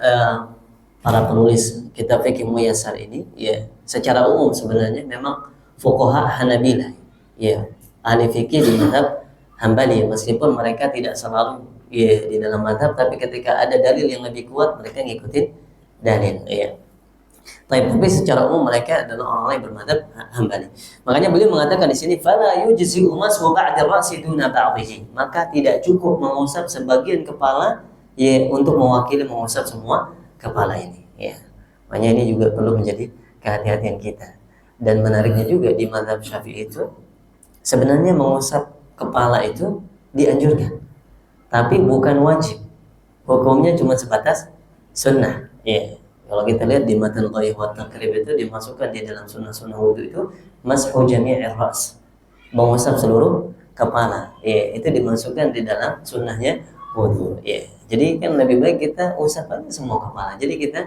para penulis kitab fikih muyassar ini, ya, secara umum sebenarnya memang fuqaha Hanabilah, ya, ahli fikih di mazhab Hambali, meskipun mereka tidak selalu di dalam mazhab, tapi ketika ada dalil yang lebih kuat mereka ngikutin dalil, ya. Tapi secara umum mereka adalah orang-orang yang bermadzhab Hambali. Makanya beliau mengatakan di sini fala yujzi'u mashu ba'da ra'si duna ba'dihi. Maka tidak cukup mengusap sebagian kepala ya untuk mewakili mengusap semua kepala ini, ya. Makanya ini juga perlu menjadi kehati-hatian kita. Dan menariknya juga di mazhab Syafi'i itu sebenarnya mengusap kepala itu dianjurkan. Tapi bukan wajib. Hukumnya cuma sebatas sunnah, ya. Kalau kita lihat di Matan Ghaiyah wa Taqrib itu dimasukkan di dalam sunnah-sunnah wudu itu mashu jami'ir ra's, mengusap seluruh kepala. Ya, itu dimasukkan di dalam sunnahnya wudu. Ya. Jadi kan lebih baik kita usap aja semua kepala. Jadi kita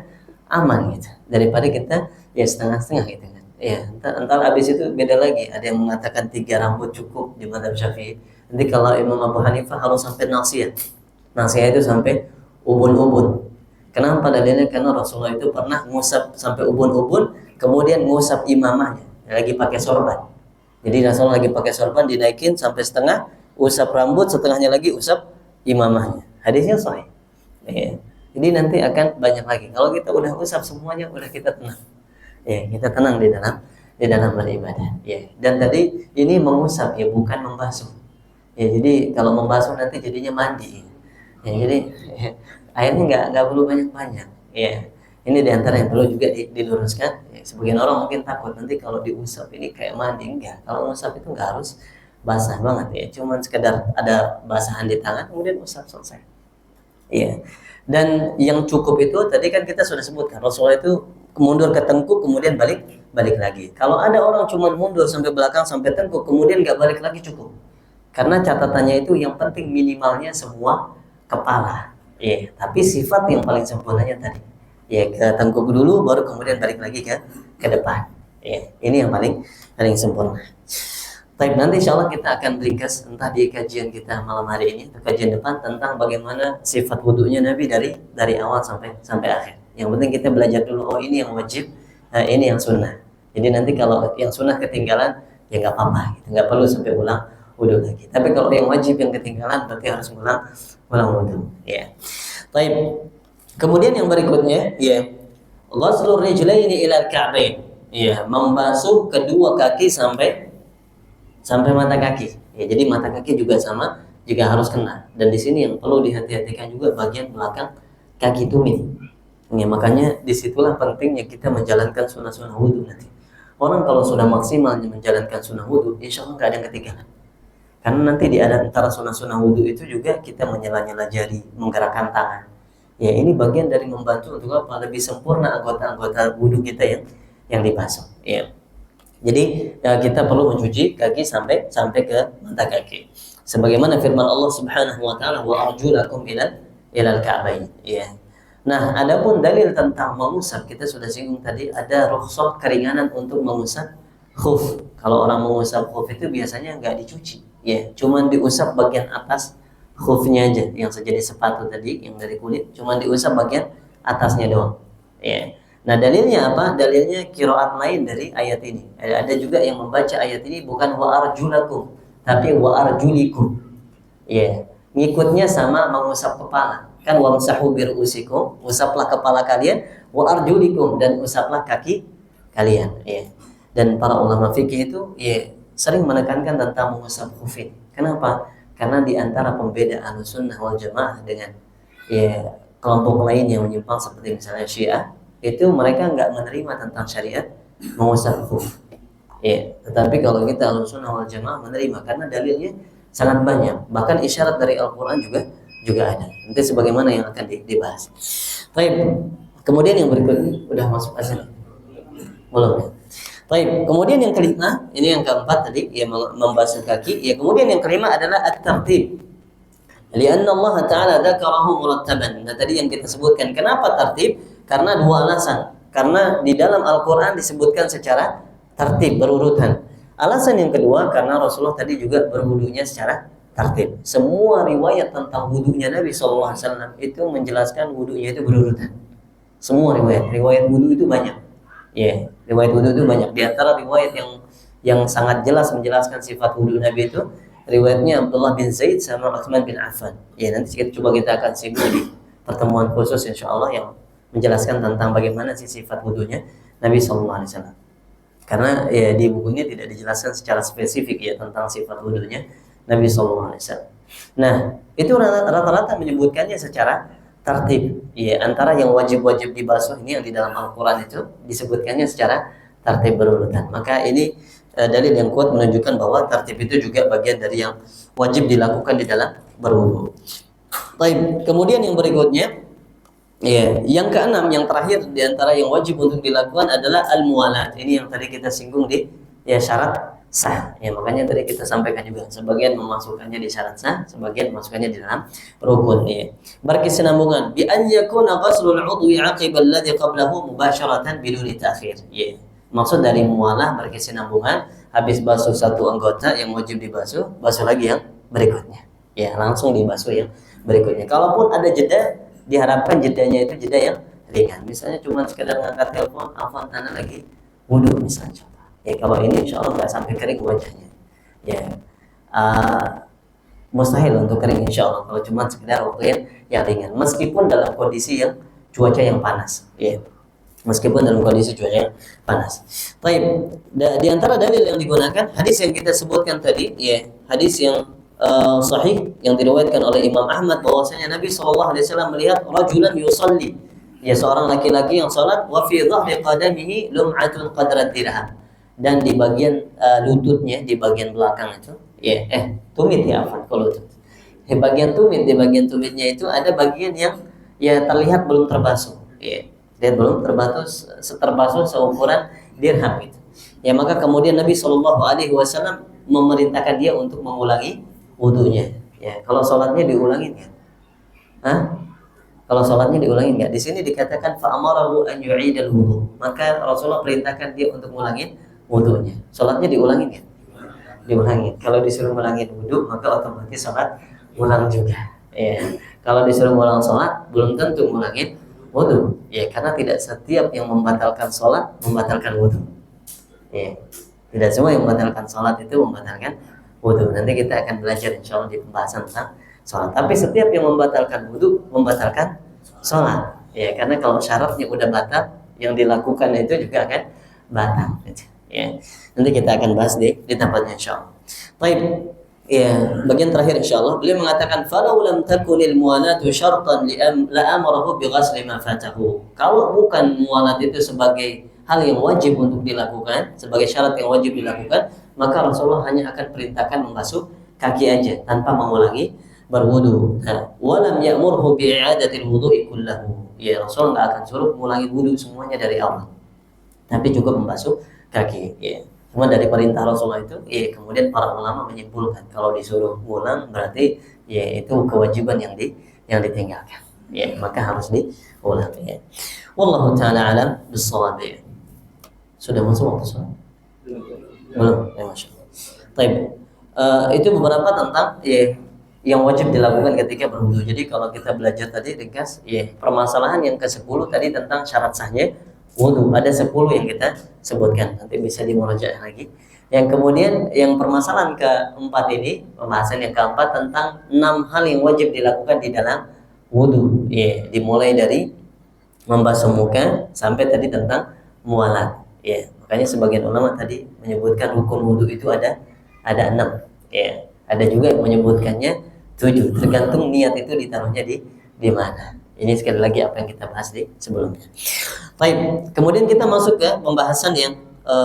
aman gitu daripada kita ya setengah-setengah gitu kan. Ya, entar habis itu beda lagi. Ada yang mengatakan 3 rambut cukup di mazhab Syafi'i. Nanti kalau Imam Abu Hanifah harus sampai nasiyah. Nasiyah itu sampai ubun-ubun. Kenapa dalilnya? Karena Rasulullah itu pernah ngusap sampai ubun-ubun, kemudian ngusap imamahnya, lagi pakai sorban. Jadi Rasulullah lagi pakai sorban dinaikin sampai setengah, usap rambut, setengahnya lagi usap imamahnya. Hadisnya sahih. Ya. Jadi nanti akan banyak lagi. Kalau kita udah usap semuanya, udah kita tenang. Ya, kita tenang di dalam beribadah. Ya. Dan tadi ini mengusap ya, bukan membasuh. Ya, jadi kalau membasuh nanti jadinya mandi. Ya, jadi airnya nggak perlu banyak-banyak. Ya, ini diantara yang perlu juga diluruskan. Ya, sebagian orang mungkin takut nanti kalau diusap ini kayak mandi. Enggak. Kalau usap itu nggak harus basah banget ya. Cuman sekedar ada basahan di tangan, kemudian usap selesai. Ya. Dan yang cukup itu tadi kan kita sudah sebutkan Rasulullah itu mundur ke tengkuk kemudian balik lagi. Kalau ada orang cuma mundur sampai belakang sampai tengkuk kemudian nggak balik lagi cukup. Karena catatannya itu yang penting minimalnya semua kepala. Ya, tapi sifat yang paling sempurnanya tadi, ya ke tengkuk dulu, baru kemudian balik lagi ke depan. Ya, ini yang paling sempurna. Baik, nanti insya Allah kita akan ringkas entah di kajian kita malam hari ini atau kajian depan tentang bagaimana sifat wudhunya Nabi dari awal sampai akhir. Yang penting kita belajar dulu, oh ini yang wajib, ini yang sunnah. Jadi nanti kalau yang sunnah ketinggalan ya nggak apa-apa, gitu. Nggak perlu sampai ulang wudhu lagi. Tapi kalau yang wajib yang ketinggalan berarti harus ulang wudhu. Ya. Baik. Kemudian yang berikutnya, ya, ghuslur rijlaini ilal ka'bain. Ya, membasuh kedua kaki sampai mata kaki. Ya, jadi mata kaki juga sama, juga harus kena. Dan di sini yang perlu dihati-hatikan juga bagian belakang kaki tumit. Ya, makanya disitulah pentingnya kita menjalankan sunnah-sunnah wudhu nanti. Orang kalau sudah maksimal menjalankan sunnah wudhu, insya Allah nggak ada yang ketinggalan. Karena nanti di antara sunnah-sunnah wudhu itu juga kita menyela-nyela jari, menggerakkan tangan. Ya, ini bagian dari membantu untuk apa? Lebih sempurna anggota-anggota wudhu kita yang dibasuh. Ya. Jadi ya, kita perlu mencuci kaki sampai ke mata kaki. Sebagaimana firman Allah Subhanahu wa taala, wa arjulakum ilal ka'bain. Ya. Nah, adapun dalil tentang mengusap, kita sudah singgung tadi, ada rukhsah keringanan untuk mengusap khuf. Kalau orang mengusap khuf itu biasanya nggak dicuci, ya, cuman diusap bagian atas khufnya aja, yang sejenis sepatu tadi yang dari kulit, cuman diusap bagian atasnya doang. Ya. Nah, dalilnya apa? Dalilnya qiraat lain dari ayat ini. Ada juga yang membaca ayat ini bukan wa arjulakum, tapi wa arjulikum. Ya, ngikutnya sama mengusap kepala. Kan wamsahu bi ru'usikum, usaplah kepala kalian, wa arjulikum, dan usaplah kaki kalian. Ya. Dan para ulama fikih itu ya sering menekankan tentang mengusap khufin. Kenapa? Karena di antara pembeda Ahlussunnah wal Jamaah dengan ya kelompok lain yang menyimpang seperti misalnya Syiah, itu mereka nggak menerima tentang syariat mengusap khuf. Ya, tetapi kalau kita Ahlussunnah wal Jamaah menerima karena dalilnya sangat banyak. Bahkan isyarat dari Al-Qur'an juga ada. Nanti sebagaimana yang akan dibahas. Baik. Kemudian yang berikutnya udah masuk azan. Belum ya? Baik, kemudian yang kelima, ini yang keempat tadi, ya membasuh kaki. Ya, kemudian yang kelima adalah at-tartib. Lianna Allah Ta'ala dzakarahu murattaban. Nah, tadi yang kita sebutkan, kenapa tartib? Karena dua alasan. Karena di dalam Al-Qur'an disebutkan secara tartib, berurutan. Alasan yang kedua, karena Rasulullah tadi juga berwudunya secara tartib. Semua riwayat tentang wudunya Nabi SAW itu menjelaskan wudunya itu berurutan. Semua riwayat wudu itu banyak. Ya, riwayat wudu itu banyak. Di antara riwayat yang sangat jelas menjelaskan sifat wudu Nabi itu riwayatnya Abdullah bin Zaid sama Utsman bin Affan. Ya, nanti kita akan singgung di pertemuan khusus insyaallah yang menjelaskan tentang bagaimana sih sifat wudunya Nabi SAW. Karena ya di bukunya tidak dijelaskan secara spesifik ya tentang sifat wudunya Nabi SAW. Nah, itu rata-rata menyebutkannya secara tartib. Ya, antara yang wajib-wajib dibasuh ini yang di dalam Al-Qur'an itu disebutkannya secara tartib berurutan. Maka ini dalil yang kuat menunjukkan bahwa tartib itu juga bagian dari yang wajib dilakukan di dalam berwudu. Baik, kemudian yang berikutnya, ya, yang keenam, yang terakhir di antara yang wajib untuk dilakukan adalah al-muwalat. Ini yang tadi kita singgung di ya syarat sah. Ya, makanya tadi kita sampaikan juga sebagian memasukkannya di syarat sah, sebagian memasukkannya di dalam rukun. Ya. Berkesinambungan bi an yakuna ghuslul 'udwi 'aqiba alladhi qablahu mubasharatan biduni ta'khir. Ya. Maksud dari muwalah berkesinambungan, habis basuh satu anggota yang wajib dibasuh, basuh lagi yang berikutnya. Ya, langsung dibasuh yang berikutnya. Kalaupun ada jeda, diharapkan jedanya itu jeda yang ringan. Misalnya cuma sekedar ngangkat telepon, afwan tanah lagi wudu misalnya. Ya, kalau ini insya Allah nggak sampai kering wajahnya. Ya, mustahil untuk kering insya Allah. Kalau cuma sekedar waktu yang ringan, meskipun dalam kondisi yang cuaca yang panas. Ya, meskipun dalam kondisi cuaca yang panas. Baik, di antara dalil yang digunakan hadis yang kita sebutkan tadi, ya, hadis yang sahih yang diriwayatkan oleh Imam Ahmad bahwasanya Nabi SAW melihat rajulan yusalli, ya seorang laki-laki yang salat, wa fi dhahri qadamihi lum'atun qadrat dirham, dan di bagian lututnya, di bagian belakang itu, ya tumit ya afan kalau lutut. Di bagian tumitnya itu ada bagian yang ya terlihat belum terbasuh, ya. Dia belum terbasuh seukuran dirham itu. Ya, maka kemudian Nabi SAW memerintahkan dia untuk mengulangi wudunya. Ya, kalau sholatnya diulangin ya, Kalau sholatnya diulangi nggak? Di sini dikatakan fa'amarahu an yu'idal wudu. Maka Rasulullah perintahkan dia untuk ngulangin wudunya. Sholatnya diulangi nggak? Diulangi. Kalau disuruh ngulangin wudu, maka otomatis sholat ulang juga. Ya. Kalau disuruh ngulang sholat, belum tentu ngulangin wudu. Ya, karena tidak setiap yang membatalkan sholat membatalkan wudu. Ya. Tidak semua yang membatalkan sholat itu membatalkan wudu. Nanti kita akan belajar insya Allah di pembahasan tentang sholat. Tapi setiap yang membatalkan wudu membatalkan sholat. Ya, karena kalau syaratnya udah batal, yang dilakukan itu juga akan batal. Ya, nanti kita akan bahas di tempatnya insya Allah. Baik, ya, bagian terakhir insya Allah beliau mengatakan falau lam takunil mualatu syartan la amarahu bi ghasli ma fatahu. Kalau bukan mualat itu sebagai hal yang wajib untuk dilakukan, sebagai syarat yang wajib dilakukan, maka Rasulullah hanya akan perintahkan membasuh kaki aja tanpa mengulangi berwudu. Walam ya'murhu bi i'adatil wudu'i kullahu. Ya, Rasul enggak akan suruh mengulangi wudu semuanya dari awal. Tapi cukup membasuh kaki, ya. Cuma dari perintah Rasulullah itu, ya, kemudian para ulama menyimpulkan kalau disuruh ulang berarti ya itu kewajiban yang ditinggalkan. Ya, maka harus diulang, ya. Wallahu taala alam bis-shawab. Ya. Sudah masuk waktu sholat? Belum, ya Masya Allah. Taib. Itu beberapa tentang ya, yang wajib dilakukan ketika berwudu. Jadi kalau kita belajar tadi ringkas, ya, permasalahan yang ke-10 tadi tentang syarat sahnya wudu. Ada 10 yang kita sebutkan. Nanti bisa dimurajaah lagi. Yang kemudian yang permasalahan keempat ini, pembahasan yang keempat tentang 6 hal yang wajib dilakukan di dalam wudu. Ya, dimulai dari membasuh muka sampai tadi tentang mualat. Ya, makanya sebagian ulama tadi menyebutkan rukun wudu itu ada 6. Ya, ada juga yang menyebutkannya 7. Tergantung niat itu ditaruhnya di mana. Ini sekali lagi apa yang kita bahas di sebelumnya. Baik, kemudian kita masuk ke pembahasan yang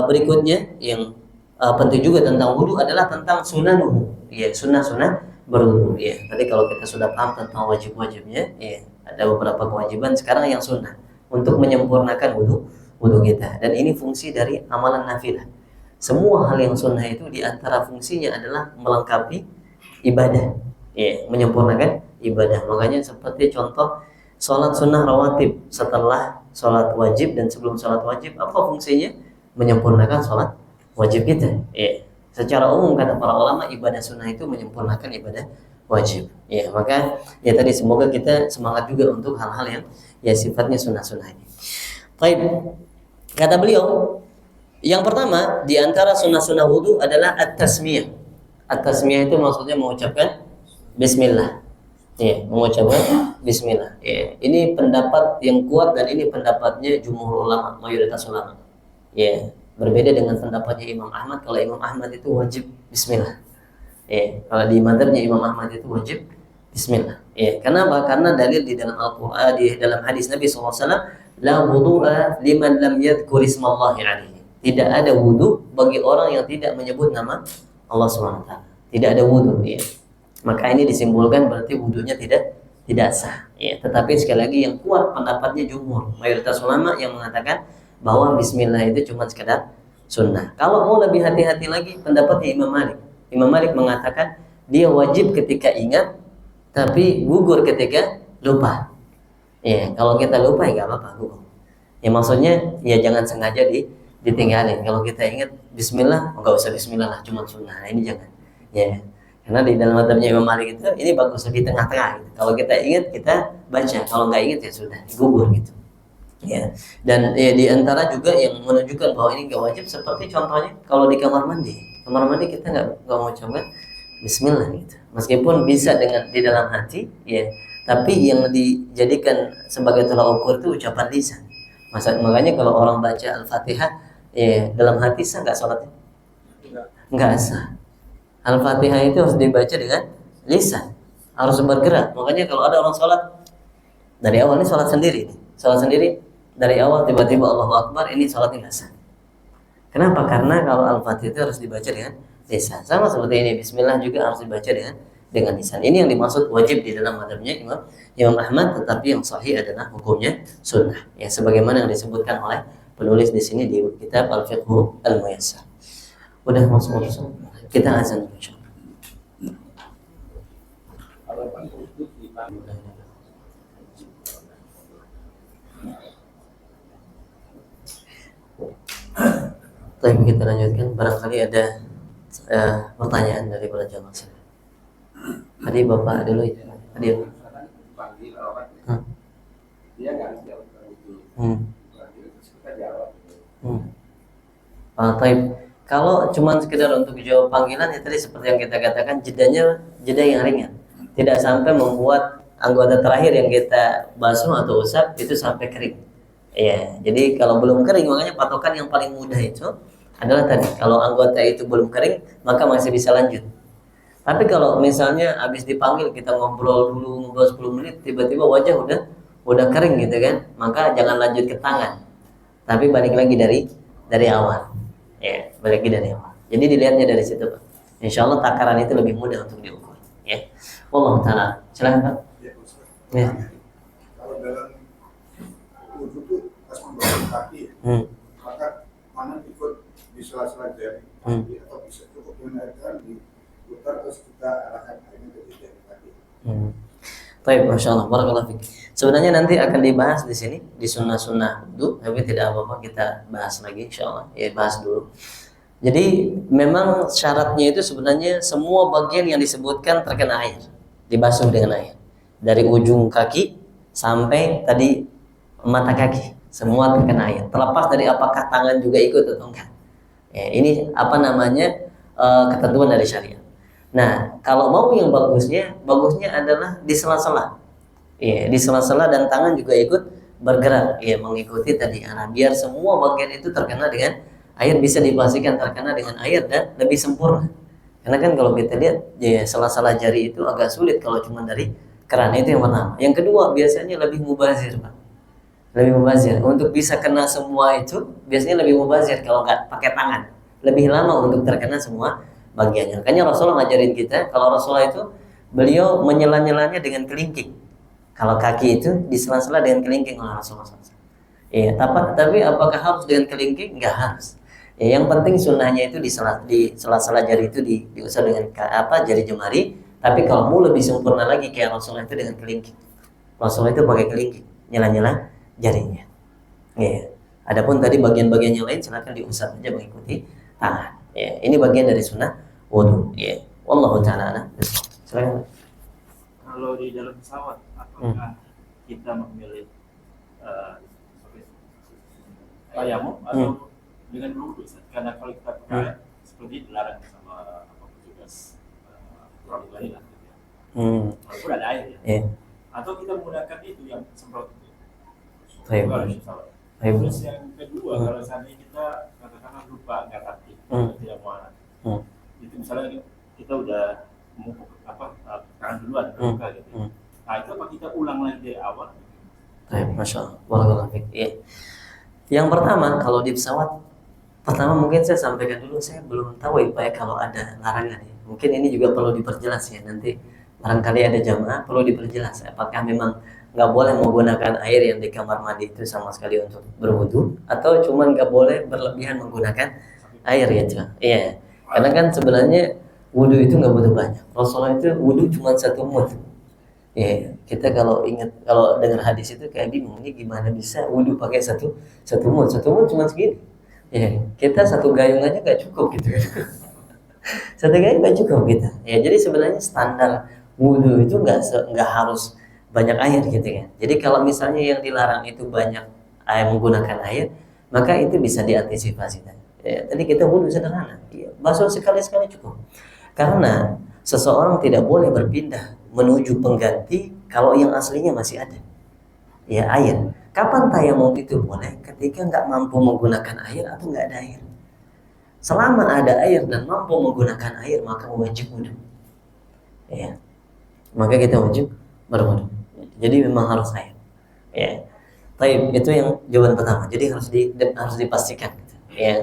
berikutnya yang penting juga tentang wudu adalah tentang sunanuhu. Ya, sunnah-sunnah berwudu. Ya, tadi kalau kita sudah paham tentang wajib-wajibnya, ya, ada beberapa kewajiban. Sekarang yang sunnah untuk menyempurnakan wudu kita. Dan ini fungsi dari amalan nafilah. Semua hal yang sunnah itu diantara fungsinya adalah melengkapi ibadah, ya, menyempurnakan ibadah. Makanya seperti contoh sholat sunnah rawatib setelah sholat wajib dan sebelum sholat wajib, apa fungsinya? Menyempurnakan sholat wajib kita. Ya. Secara umum kata para ulama, ibadah sunnah itu menyempurnakan ibadah wajib. Ya, maka ya tadi semoga kita semangat juga untuk hal-hal yang ya sifatnya sunnah-sunnah ini. Baik. Kata beliau, yang pertama di antara sunnah-sunnah wudu adalah at-tasmiyah. At-tasmiyah itu maksudnya mengucapkan bismillah. Ya, mengucapkan bismillah. Ya, ini pendapat yang kuat dan ini pendapatnya jumhur ulama, mayoritas ulama. Ya, berbeda dengan pendapatnya Imam Ahmad. Kalau Imam Ahmad itu wajib bismillah. Ya, kalau di madzhabnya Imam Ahmad itu wajib bismillah. Ya, kenapa? Karena dalil di dalam Al-Qur'an, di dalam hadis Nabi SAW, la wudu'a liman lam yadhkur ismallahi alaihi. Tidak ada wudu bagi orang yang tidak menyebut nama Allah SWT. Tidak ada wudu, ya. Maka ini disimpulkan berarti wudunya tidak sah. Ya, tetapi sekali lagi yang kuat pendapatnya jumhur, mayoritas ulama yang mengatakan bahwa bismillah itu cuma sekedar sunnah. Kalau mau lebih hati-hati lagi, pendapatnya Imam Malik. Imam Malik mengatakan dia wajib ketika ingat, tapi gugur ketika lupa. Ya, kalau kita lupa ya nggak apa-apa gugur. Ya maksudnya ya jangan sengaja ditinggalin. Kalau kita ingat bismillah, nggak usah bismillah lah, cuma sunnah. Nah, ini jangan. Ya, karena di dalam madzhabnya Imam Malik itu ini bagus di tengah-tengah gitu. Kalau kita ingat kita baca, kalau nggak ingat ya sudah gugur gitu. Ya, dan ya, di antara juga yang menunjukkan bahwa ini nggak wajib seperti contohnya kalau di kamar mandi kita nggak mau coba bismillah gitu. Meskipun bisa dengan di dalam hati, ya, tapi yang dijadikan sebagai tolak ukur itu ucapan lisan. Makanya kalau orang baca Al-Fatihah, ya, dalam hati sah nggak sholatnya? Nggak sah. Al-Fatihah itu harus dibaca dengan lisan, harus bergerak. Makanya kalau ada orang sholat dari awal, ini sholat sendiri dari awal tiba-tiba Allahu Akbar, ini sholatnya nggak sah. Kenapa? Karena kalau Al-Fatihah itu harus dibaca dengan lisan. Sama seperti ini, Bismillah juga harus dibaca dengan lisan. Ini yang dimaksud wajib di dalam madzhabnya Imam Ahmad, tetapi yang sahih adalah hukumnya sunnah. Ya, sebagaimana yang disebutkan oleh penulis di sini di kitab Al-Fiqh Al-Muyassar. Udah masuk waktu. Kita azan insyaallah. Tapi kita lanjutkan, barangkali ada pertanyaan dari para jamaah. Tadi Bapak dulu ya. Tadi ya. Dia nggak jawab itu. Kita jawab. Taib. Kalau cuma sekedar untuk jawab panggilan ya tadi seperti yang kita katakan jeda yang ringan. Tidak sampai membuat anggota terakhir yang kita basuh atau usap itu sampai kering. Ya, jadi kalau belum kering makanya patokan yang paling mudah itu adalah tadi kalau anggota itu belum kering maka masih bisa lanjut. Tapi kalau misalnya habis dipanggil kita ngobrol 10 menit tiba-tiba wajah udah kering gitu kan, maka jangan lanjut ke tangan. Tapi balik lagi dari awal. Ya, balik lagi dari awal. Jadi dilihatnya dari situ, Pak. Insya Allah takaran itu lebih mudah untuk diukur. Ya. Wallahu taala. Silakan, Pak. Ya. Kalau dalam wudhu itu pas membangun kaki, maka mana ikut di sela-sela jari kaki atau bisa cukup menaikkan diputar terus kita arahkan airnya ke jari kaki. Baik, masya Allah, barakallahu fiik. Sebenarnya nanti akan dibahas di sini di sunnah-sunnah wudhu, tapi tidak apa-apa kita bahas lagi, insya Allah. Ya bahas dulu. Jadi memang syaratnya itu sebenarnya semua bagian yang disebutkan terkena air, dibasuh dengan air. Dari ujung kaki sampai tadi mata kaki, semua terkena air. Terlepas dari apakah tangan juga ikut atau enggak. Ya, ini apa namanya ketentuan dari syariat. Nah, kalau mau yang bagusnya adalah di sela-sela. Ya, di sela-sela dan tangan juga ikut bergerak, ya mengikuti tadi arah biar semua bagian itu terkena dengan air, bisa dipastikan terkena dengan air dan lebih sempurna. Karena kan kalau kita lihat ya sela-sela jari itu agak sulit kalau cuma dari keran, itu yang pertama. Yang kedua biasanya lebih mubazir, Pak. Lebih mubazir untuk bisa kena semua itu biasanya lebih mubazir kalau nggak pakai tangan. Lebih lama untuk terkena semua bagiannya. Makanya Rasulullah ngajarin kita, kalau Rasulullah itu beliau menyela-nyelanya dengan kelingking. Kalau kaki itu disela-sela dengan kelingking oleh Rasulullah SAW. Iya, tapi apakah harus dengan kelingking? Enggak harus. Ya, yang penting sunnahnya itu di sela-sela jari itu diusap dengan jari jemari. Tapi kalau mau lebih sempurna lagi kayak Rasulullah itu dengan kelingking. Rasulullah itu pakai kelingking, nyela-nyela jarinya. Iya. Adapun tadi bagian-bagian yang lain silakan diusap aja mengikuti tangan. Ya, ini bagian dari sunnah wudu. Ya, wallahu taala. Silakan. Kalau di dalam pesawat, apakah kita memilih tayamum atau dengan berwudu? Karena kalau kita pakai seperti dilarang sama petugas pramugari lah. Walaupun ada air ya. Atau kita menggunakan itu yang semprot itu. Terus yang kedua, kalau seandainya kita katakanlah lupa nggak aktif, tidak mau itu misalnya kita udah tangan duluan terbuka gitu. Nah itu apa kita ulang lagi dari awal? Masya Allah, barakallahu fiik. Ya. Yang pertama kalau di pesawat, pertama mungkin saya sampaikan dulu, saya belum tahu ya Pak ya kalau ada larangan ya. Mungkin ini juga perlu diperjelas ya, nanti barangkali ada jamaah perlu diperjelas. Apakah memang nggak boleh menggunakan air yang di kamar mandi itu sama sekali untuk berwudu, atau cuman nggak boleh berlebihan menggunakan air gitu. Iya, karena kan sebenarnya wudu itu nggak butuh banyak. Rasulullah itu wudu cuma 1 mud. Ya, kita kalau dengar hadis itu kayak bingung, ini gimana bisa wudu pakai satu mud cuma segini. Ya, kita 1 gayung aja nggak cukup gitu. 1 gayung nggak cukup kita. Ya, jadi sebenarnya standar wudu itu nggak harus banyak air gitu kan. Jadi kalau misalnya yang dilarang itu banyak menggunakan air, maka itu bisa diantisipasi. Ya, tadi kita wudu sederhana, ya, basuh sekali-sekali cukup. Karena seseorang tidak boleh berpindah menuju pengganti kalau yang aslinya masih ada. Ya, air. Kapan tayamum itu boleh? Ketika nggak mampu menggunakan air atau nggak ada air. Selama ada air dan mampu menggunakan air, maka wajib wudu. Ya, maka kita wajib berwudu. Jadi memang harus air. Ya. Taib, itu yang jawaban pertama. Jadi harus dipastikan. Gitu. Ya.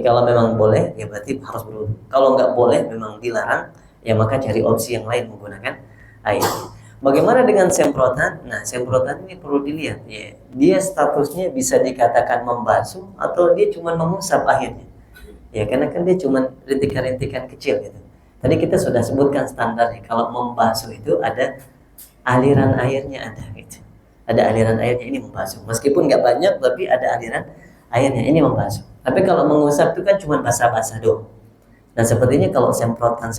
Kalau memang boleh, ya berarti harus berwudu. Kalau nggak boleh, memang dilarang, ya maka cari opsi yang lain menggunakan air. Bagaimana dengan semprotan? Nah, semprotan ini perlu dilihat. Ya. Dia statusnya bisa dikatakan membasuh atau dia cuma mengusap akhirnya. Ya, karena kan dia cuma rintikan-rintikan kecil gitu. Tadi kita sudah sebutkan standarnya. Kalau membasuh itu ada aliran airnya ada gitu. Ada aliran airnya, ini membasuh. Meskipun nggak banyak, tapi ada aliran airnya, ini membasuh. Tapi kalau mengusap itu kan cuma basah-basah doang. Dan sepertinya kalau semprotan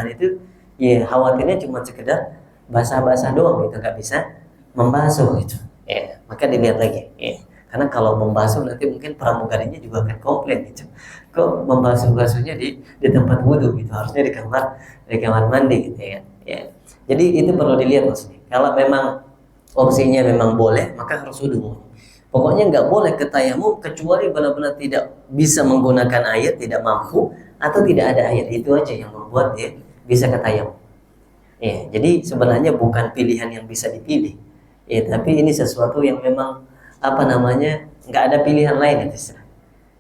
itu ya khawatirnya cuma sekedar basah-basah doang gitu, nggak bisa membasuh gitu. Ya, maka dilihat lagi. Ya. Karena kalau membasuh nanti mungkin pramugarinya juga akan komplain gitu. Kok membasuh-basuhnya di tempat wudhu gitu, harusnya di kamar mandi gitu ya. Ya. Jadi itu perlu dilihat maksudnya. Kalau memang opsinya memang boleh, maka harus wudhu. Pokoknya nggak boleh ke tayamum kecuali benar-benar tidak bisa menggunakan air, tidak mampu, atau tidak ada air. Itu aja yang membuat dia bisa ke tayamum. Ya, jadi sebenarnya bukan pilihan yang bisa dipilih. Ya, tapi ini sesuatu yang memang apa namanya nggak ada pilihan lain itu.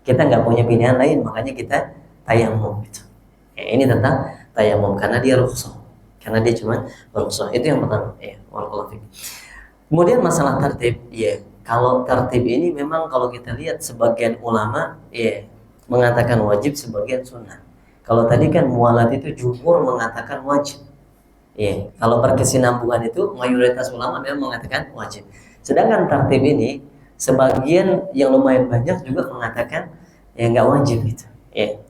Kita nggak punya pilihan lain, makanya kita tayamum gitu. Ya, ini tentang tayamum karena dia rukhsah. Karena dia cuma rukhsah. Itu yang pertama. Ya, waalaikumsalam. Kemudian masalah tertib, ya. Kalau tertib ini memang kalau kita lihat sebagian ulama ya mengatakan wajib, sebagian sunnah. Kalau tadi kan mualat itu jumhur mengatakan wajib. Ya, kalau berkesinambungan itu mayoritas ulama memang mengatakan wajib. Sedangkan tertib ini sebagian yang lumayan banyak juga mengatakan ya nggak wajib gitu. Ya.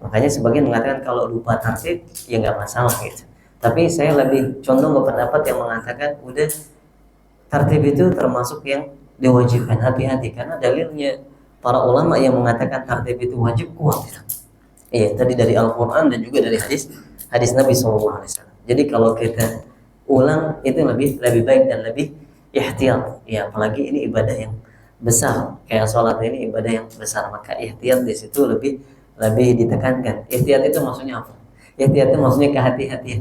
Makanya sebagian mengatakan kalau lupa tertib ya nggak masalah gitu. Tapi saya lebih condong ke pendapat yang mengatakan udah tertib itu termasuk yang diwajibkan. Hati-hati karena dalilnya para ulama yang mengatakan tertib itu wajib kuat. Iya, tadi dari Al-Quran dan juga dari hadis Nabi SAW. Jadi kalau kita ulang itu lebih baik dan lebih ihtiyat. Ya, apalagi ini ibadah yang besar kayak sholat ini ibadah yang besar, maka ihtiyat di situ lebih ditekankan. Ihtiyat itu maksudnya apa? Ihtiyat itu maksudnya kehati-hatian.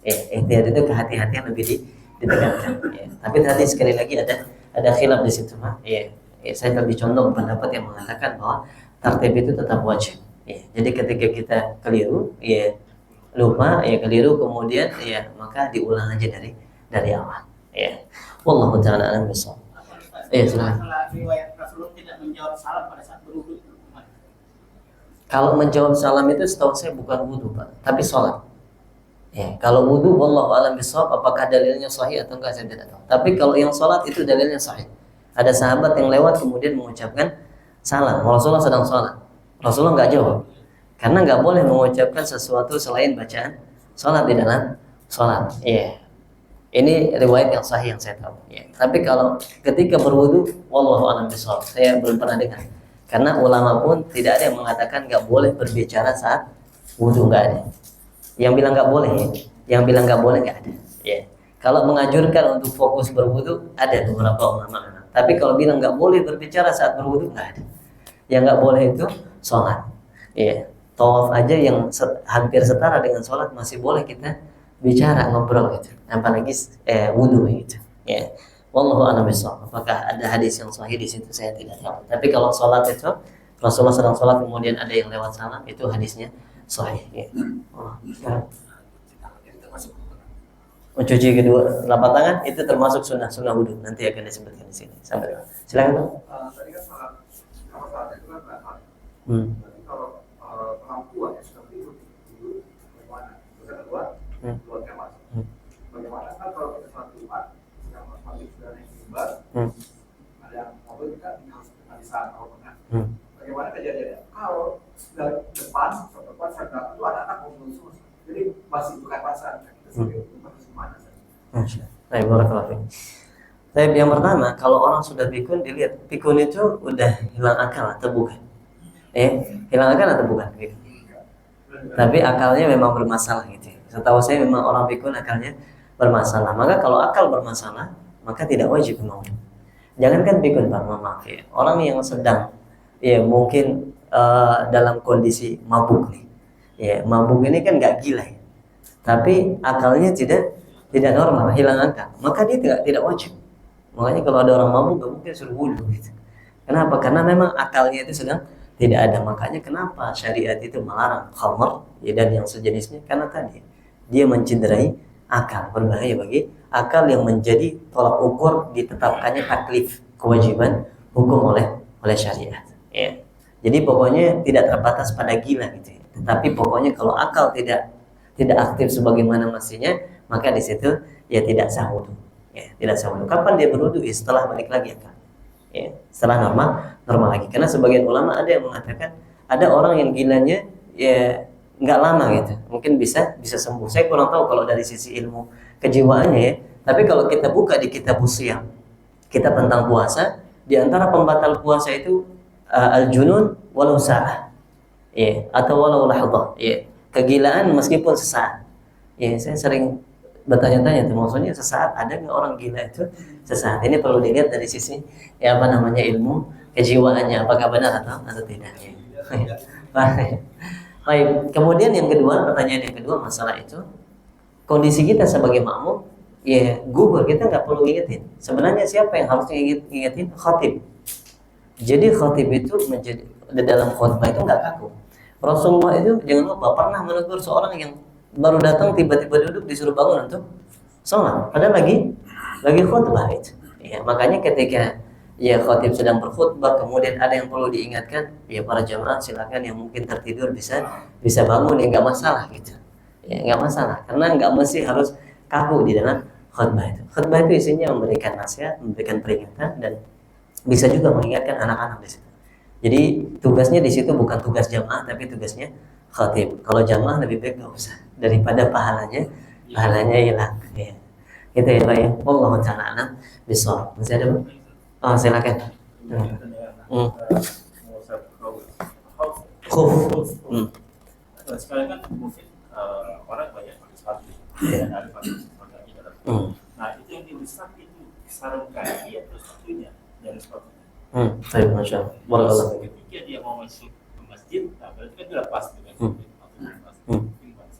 Ihtiyat itu kehati-hatian lebih ditekankan. Ya. Tapi tadi sekali lagi ada khilaf di situ, Pak. Ya. Saya lebih condong pendapat yang mengatakan bahwa tertib itu tetap wajib. Ya. Jadi ketika kita keliru, ya lupa, ya keliru kemudian ya maka diulang aja dari awal. Ya. Wallahu ta'ala a'lam bishawab. Silakan. Riwayat Rasulullah tidak menjawab salam pada saat berwudu. Kalau menjawab salam itu setahu saya bukan wudu, Pak, tapi sholat. Ya, kalau wudu, wallahu a'lam bishawab, apakah dalilnya sahih atau enggak saya tidak tahu. Tapi kalau yang sholat itu dalilnya sahih. Ada sahabat yang lewat kemudian mengucapkan salam. Rasulullah sedang sholat. Rasulullah nggak jawab. Karena nggak boleh mengucapkan sesuatu selain bacaan sholat di dalam sholat. Iya. Ini riwayat yang sahih yang saya tahu. Ya. Tapi kalau ketika berwudu, wallahu a'lam bishawab, saya belum pernah dengar. Karena ulama pun tidak ada yang mengatakan nggak boleh berbicara saat wudu, nggak ada. Yang bilang nggak boleh, yang bilang nggak boleh nggak ada. Ya. Kalau menganjurkan untuk fokus berwudu ada beberapa ulama. Tapi kalau bilang nggak boleh berbicara saat berwudu nggak ada. Yang nggak boleh itu sholat. Ya. Tawaf aja yang hampir setara dengan sholat masih boleh kita bicara ngobrol gitu. Apalagi wudu gitu. Ya. Wallahu a'lam bishawab. Apakah ada hadis yang sahih di situ saya tidak tahu. Tapi kalau sholat itu Rasulullah sedang sholat kemudian ada yang lewat salam itu hadisnya sahih. Ya. Mencuci kedua telapak tangan itu termasuk sunnah wudu. Nanti akan disebutkan di sini. Sampai silakan. Tadi kan salat itu kan berapa? Tapi kalau orang tua yang sudah tidur bagaimana? Terus yang kedua, keluarga masuk. Bagaimana kan kalau kita salat Jumat, yang masih sudah naik mimbar, ada yang mobil kita tinggal di sana kalau tengah. Bagaimana kejadiannya? Kalau dari depan sadar itu anak-anak mau menuju, jadi masih bukan pasar. Kita sebagai rumah harus kemana? Baik, barakallahu fiik. Tapi yang pertama, kalau orang sudah pikun, dilihat pikun itu udah hilang akal atau bukan? Hilang akal atau bukan? Tapi akalnya memang bermasalah gitu. Setahu saya memang orang pikun akalnya bermasalah. Maka kalau akal bermasalah, maka tidak wajib memang. Jangankan pikun, Pak, maaf ya. Orang yang sedang ya mungkin dalam kondisi mabuk nih. Ya, mabuk ini kan nggak gila ya. Tapi akalnya tidak normal, hilang akal. Maka dia tidak wajib. Makanya kalau ada orang mabuk gak mungkin suruh wudu gitu. Kenapa? Karena memang akalnya itu sedang tidak ada. Makanya kenapa syariat itu melarang khamr ya, dan yang sejenisnya? Karena tadi dia mencederai akal, berbahaya bagi akal yang menjadi tolak ukur ditetapkannya taklif, kewajiban hukum oleh syariat. Ya. Jadi pokoknya tidak terbatas pada gila gitu. Tetapi pokoknya kalau akal tidak aktif sebagaimana mestinya, maka di situ ya tidak sah wudu. Ya, tidak sah wudu. Kapan dia berwudu? Ya, setelah balik lagi akal. Ya, setelah normal lagi. Karena sebagian ulama ada yang mengatakan ada orang yang gilanya ya nggak lama gitu, mungkin bisa sembuh. Saya kurang tahu kalau dari sisi ilmu kejiwaannya ya. Tapi kalau kita buka di kitab Siyam, kitab tentang puasa, di antara pembatal puasa itu al-junun walau sa'ah, ya, atau walau lahdah, ya, kegilaan meskipun sesaat. Ya, saya sering bertanya-tanya tuh, maksudnya sesaat ada nggak orang gila itu sesaat? Ini perlu dilihat dari sisi ya apa namanya ilmu kejiwaannya, apakah benar atau tidak. Ya. Baik, kemudian yang kedua, pertanyaan yang kedua masalah itu kondisi kita sebagai makmum, ya gugur, kita nggak perlu ingetin. Sebenarnya siapa yang harus ingetin? Khatib. Jadi khatib itu menjadi di dalam khutbah itu nggak kaku. Rasulullah itu jangan lupa pernah menegur seorang yang baru datang tiba-tiba duduk disuruh bangun untuk sholat, padahal lagi khutbah itu. Ya, makanya ketika ya khatib sedang berkhutbah kemudian ada yang perlu diingatkan, ya para jamaah silakan yang mungkin tertidur bisa bangun, ya nggak masalah gitu. Ya nggak masalah, karena nggak mesti harus kaku di dalam khutbah itu. Khutbah itu isinya memberikan nasihat, memberikan peringatan, dan bisa juga mengingatkan anak-anak di situ. Jadi tugasnya di situ bukan tugas jamaah tapi tugasnya khatib. Kalau jamaah lebih baik nggak usah, daripada pahalanya hilang. Ya. Gitu ya Pak ya. Wallahu ta'ala a'lam bishawab. Masih ada Pak? Oh silakan. Khuf. Sekarang kan mungkin orang banyak pakai sepatu, dan ada pakai kaki dalam. Nah itu yang dirusak itu sarung kaki atau sepatunya dari sepatunya. Baik, masya Allah. Ketika dia mau masuk ke masjid, nah berarti kan dia lepas dengan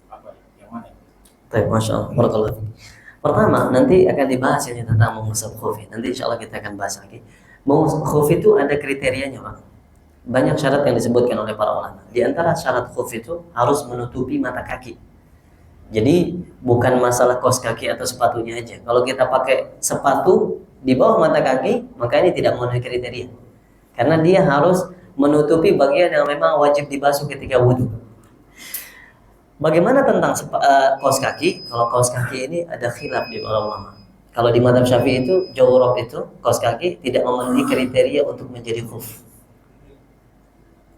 apa yang mana? Baik, masya Allah. Barakallahu. Pertama, nanti akan dibahas ini tentang mengusap khuf. Nanti insya Allah kita akan bahas lagi. Mengusap khuf itu ada kriterianya, Pak. Banyak syarat yang disebutkan oleh para ulama. Di antara syarat khuf itu harus menutupi mata kaki. Jadi bukan masalah kaos kaki atau sepatunya aja. Kalau kita pakai sepatu di bawah mata kaki, maka ini tidak memenuhi kriteria. Karena dia harus menutupi bagian yang memang wajib dibasuh ketika wudhu. Bagaimana tentang kaos kaki? Kalau kaos kaki ini ada khilaf di para ulama. Kalau di mazhab Syafi'i itu jawrab itu kaos kaki tidak memenuhi kriteria untuk menjadi khuf.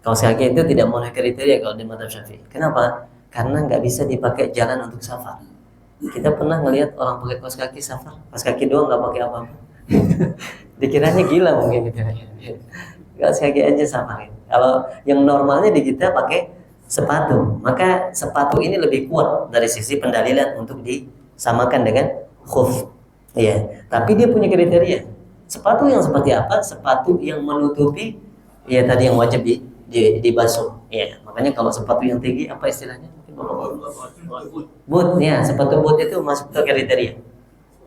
Kaos kaki itu tidak memenuhi kriteria kalau di mazhab Syafi'i. Kenapa? Karena nggak bisa dipakai jalan untuk safar. Kita pernah ngelihat orang pakai kaos kaki safar, kaos kaki doang nggak pakai apa-apa. Dikiranya gila mungkin dikiranya. Kaos kaki aja safar. Kalau yang normalnya di kita pakai sepatu, maka sepatu ini lebih kuat dari sisi pendalilan untuk disamakan dengan khuf. Ya, tapi dia punya kriteria. Sepatu yang seperti apa? Sepatu yang menutupi ya tadi yang wajib dibasuh. Ya, makanya kalau sepatu yang tinggi apa istilahnya? Boot, ya, sepatu boot itu masuk ke kriteria.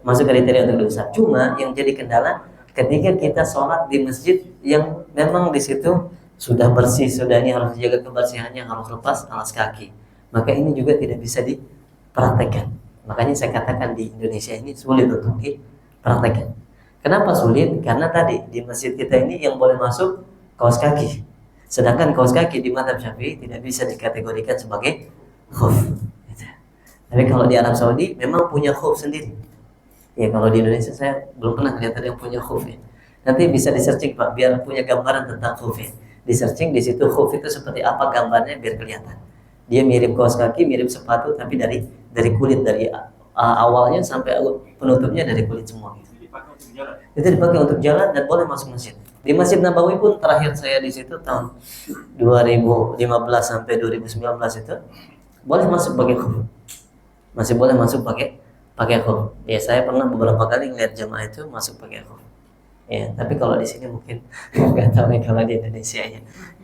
Masuk kriteria untuk dosa. Cuma yang jadi kendala ketika kita sholat di masjid yang memang di situ sudah bersih, sudah ini harus dijaga kebersihannya, harus lepas alas kaki. Maka ini juga tidak bisa dipraktekkan. Makanya saya katakan di Indonesia ini sulit untuk dipraktekkan. Kenapa sulit? Karena tadi di masjid kita ini yang boleh masuk kaos kaki. Sedangkan kaos kaki di mazhab Syafi'i tidak bisa dikategorikan sebagai khuf. Tapi kalau di Arab Saudi memang punya khuf sendiri. Ya kalau di Indonesia saya belum pernah lihat ada yang punya khuf ya. Nanti bisa di-searching Pak biar punya gambaran tentang khuf ya. Di-searching di situ khuf itu seperti apa gambarnya biar kelihatan. Dia mirip kaos kaki, mirip sepatu tapi dari kulit, dari awalnya sampai penutupnya dari kulit semua. Itu dipakai untuk jalan dan boleh masuk masjid. Di Masjid Nabawi pun terakhir saya di situ tahun 2015 sampai 2019 itu boleh masuk pakai khuf. Masih boleh masuk pakai khuf. Ya saya pernah beberapa kali ngeliat jamaah itu masuk pakai khuf. Ya, tapi kalau di sini mungkin nggak tahu nih kalau di Indonesia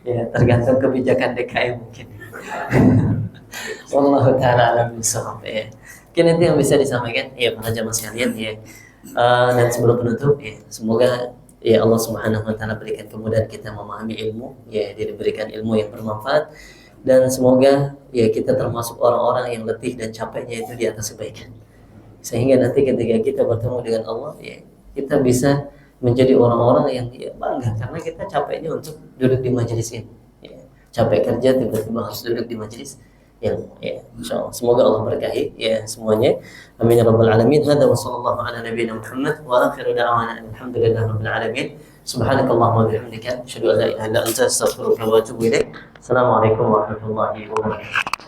ya tergantung kebijakan DKI mungkin. Wallahu ta'ala alam bishawab ya. Mungkin itu yang bisa disampaikan ya para jamaah sekalian ya. Dan sebelum penutup ya semoga ya Allah Subhanahu wa taala berikan kemudahan kita memahami ilmu ya, diberikan ilmu yang bermanfaat dan semoga ya kita termasuk orang-orang yang letih dan capeknya itu di atas kebaikan. Sehingga nanti ketika kita bertemu dengan Allah ya kita bisa menjadi orang-orang yang ya, bangga karena kita capeknya untuk duduk di majelis ini ya. Capek kerja tiba-tiba harus duduk di majelis Ya, insyaallah. Semoga Allah berkahi ya semuanya. Amin ya rabbal alamin. Hadza wa sallallahu ala nabiyyina Muhammad wa akhiru da'wana alhamdulillahi rabbil alamin. Subhanakallahumma wa bihamdika asyhadu an la ilaha illa anta astaghfiruka wa atubu ilaik. Assalamualaikum warahmatullahi wabarakatuh.